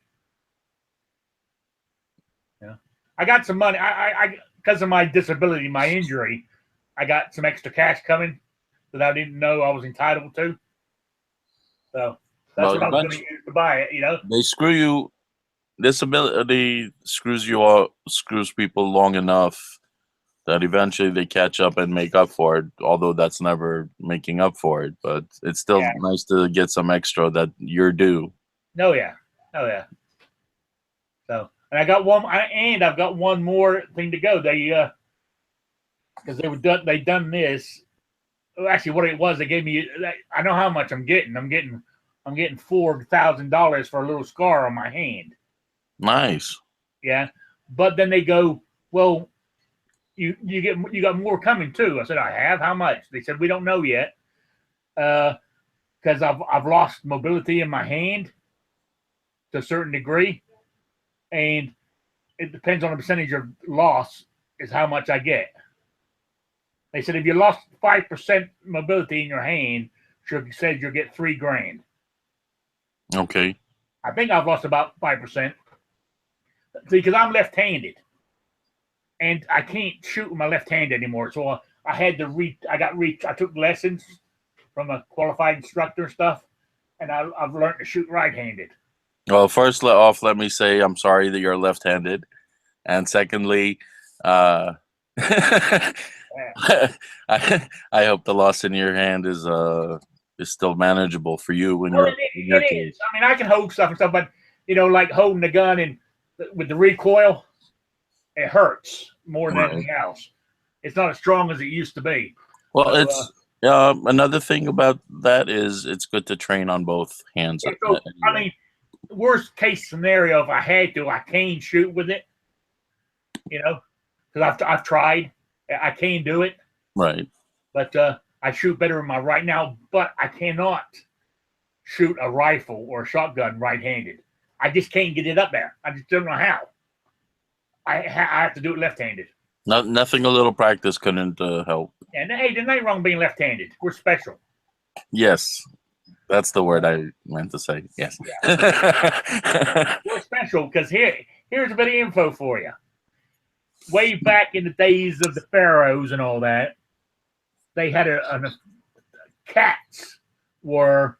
Yeah, I got some money. I because of my disability, my injury, I got some extra cash coming that I didn't know I was entitled to. So that's what I was going to use to buy it. You know,
they screw you. Disability screws you up, screws people long enough that eventually they catch up and make up for it. Although that's never making up for it, but it's still nice to get some extra that you're due.
Oh yeah, oh yeah. So, and I got one, and I've got one more thing to go. They because they done this. Actually, what it was, they gave me. I know how much I'm getting. I'm getting $4,000 for a little scar on my hand.
Nice.
Yeah, but then they go, well, you got more coming too. I said, I have. How much? They said, we don't know yet, because I've lost mobility in my hand to a certain degree, and it depends on the percentage of loss is how much I get. They said if you lost 5% mobility in your hand, she said you'll get $3,000.
Okay.
I think I've lost about 5%. See, because I'm left-handed, and I can't shoot with my left hand anymore. So I had to I took lessons from a qualified instructor and stuff, and I've learned to shoot right-handed.
Well, first let me say I'm sorry that you're left-handed, and secondly, I hope the loss in your hand is still manageable for you in your case.
I mean, I can hold stuff and stuff, but like holding the gun and with the recoil, it hurts more than anything else. It's not as strong as it used to be.
Well, so, it's another thing about that is it's good to train on both hands.
Yeah, so, I mean, worst case scenario, if I had to, I can shoot with it. Because I've tried. I can do it.
Right.
But I shoot better with my right now, but I cannot shoot a rifle or a shotgun right-handed. I just can't get it up there. I just don't know how. I have to do it left-handed.
Nothing a little practice couldn't help.
And hey, there's nothing wrong being left-handed. We're special.
Yes. That's the word I meant to say. Yes.
Yeah. We're special because here's a bit of info for you. Way back in the days of the pharaohs and all that, they had cats were,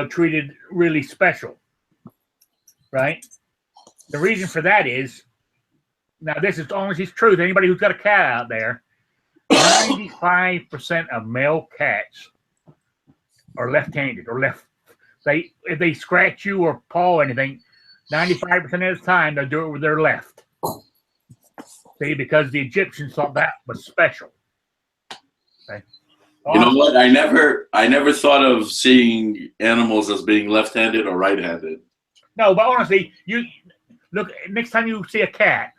treated really special, right? The reason for that is, now this is honestly truth. Anybody who's got a cat out there, 95% of male cats are left-handed or left. If they scratch you or paw anything, 95% of the time they'll do it with their left. See, because the Egyptians thought that was special. Okay.
You know what? I never thought of seeing animals as being left-handed or right-handed.
No, but honestly, you look next time you see a cat.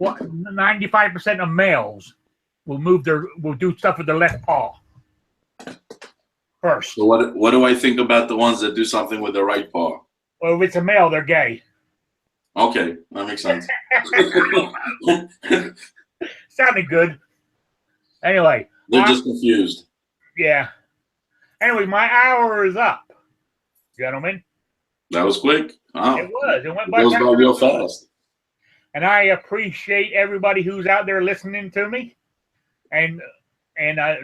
95% of males will do stuff with their left paw first.
So what do I think about the ones that do something with their right paw?
Well, if it's a male, they're gay.
Okay, that makes sense.
Sounded good. Anyway.
They're just confused.
Yeah. Anyway, my hour is up, gentlemen.
That was quick. Wow.
It was. It went
by real fast.
And I appreciate everybody who's out there listening to me. And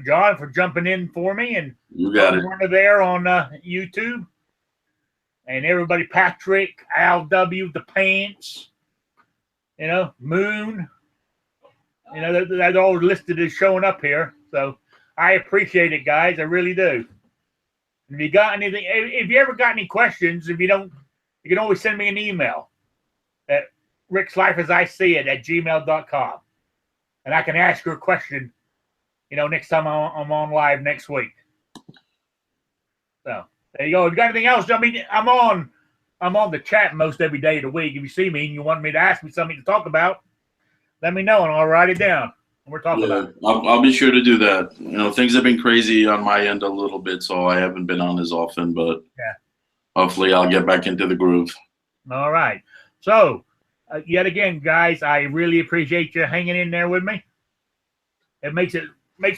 John for jumping in for me. And
you got it.
There on YouTube. And everybody, Patrick, Al W, the Pants, Moon. That's all listed as showing up here. So I appreciate it, guys. I really do. If you got anything, if you ever got any questions, if you don't, you can always send me an email at rickslifeasiseeit at gmail.com. And I can ask you a question, next time I'm on live next week. So there you go. If you got anything else, I mean, I'm on the chat most every day of the week. If you see me and you want me to ask me something to talk about, let me know and I'll write it down. And we're talking about it.
I'll be sure to do that. Things have been crazy on my end a little bit, so I haven't been on as often, but hopefully I'll get back into the groove.
All right. So yet again, guys, I really appreciate you hanging in there with me. It makes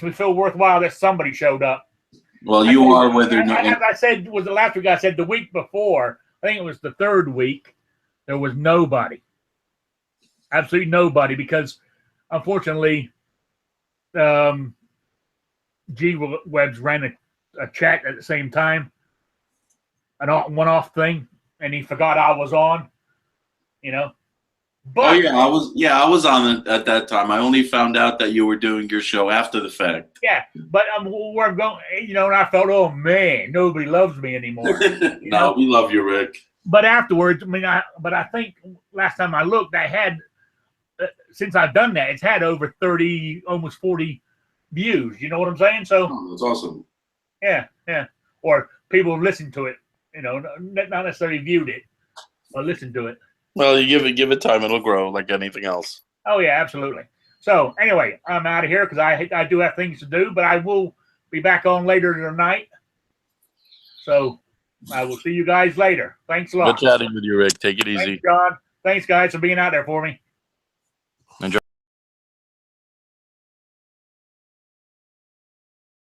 me feel worthwhile that somebody showed up.
Well, you are whether
as I said, was the last week. I said the week before. I think it was the third week. There was nobody, absolutely nobody, because unfortunately, G-Webs ran a chat at the same time, an one-off thing, and he forgot I was on. But
I was on it at that time. I only found out that you were doing your show after the fact.
Yeah, but where I'm going, and I felt, oh man, nobody loves me anymore.
No, we love you, Rick.
But afterwards, I think last time I looked, I had, since I've done that, it's had over 30, almost 40 views. You know what I'm saying? So
that's awesome.
Yeah. Or people have listened to it, not necessarily viewed it, or listened to it.
Well, you give it time, it'll grow like anything else.
Oh yeah, absolutely. So anyway, I'm out of here because I do have things to do, but I will be back on later tonight. So I will see you guys later. Thanks a lot.
Good chatting with you, Rick. Take it easy.
Thanks, John. Thanks, guys, for being out there for me.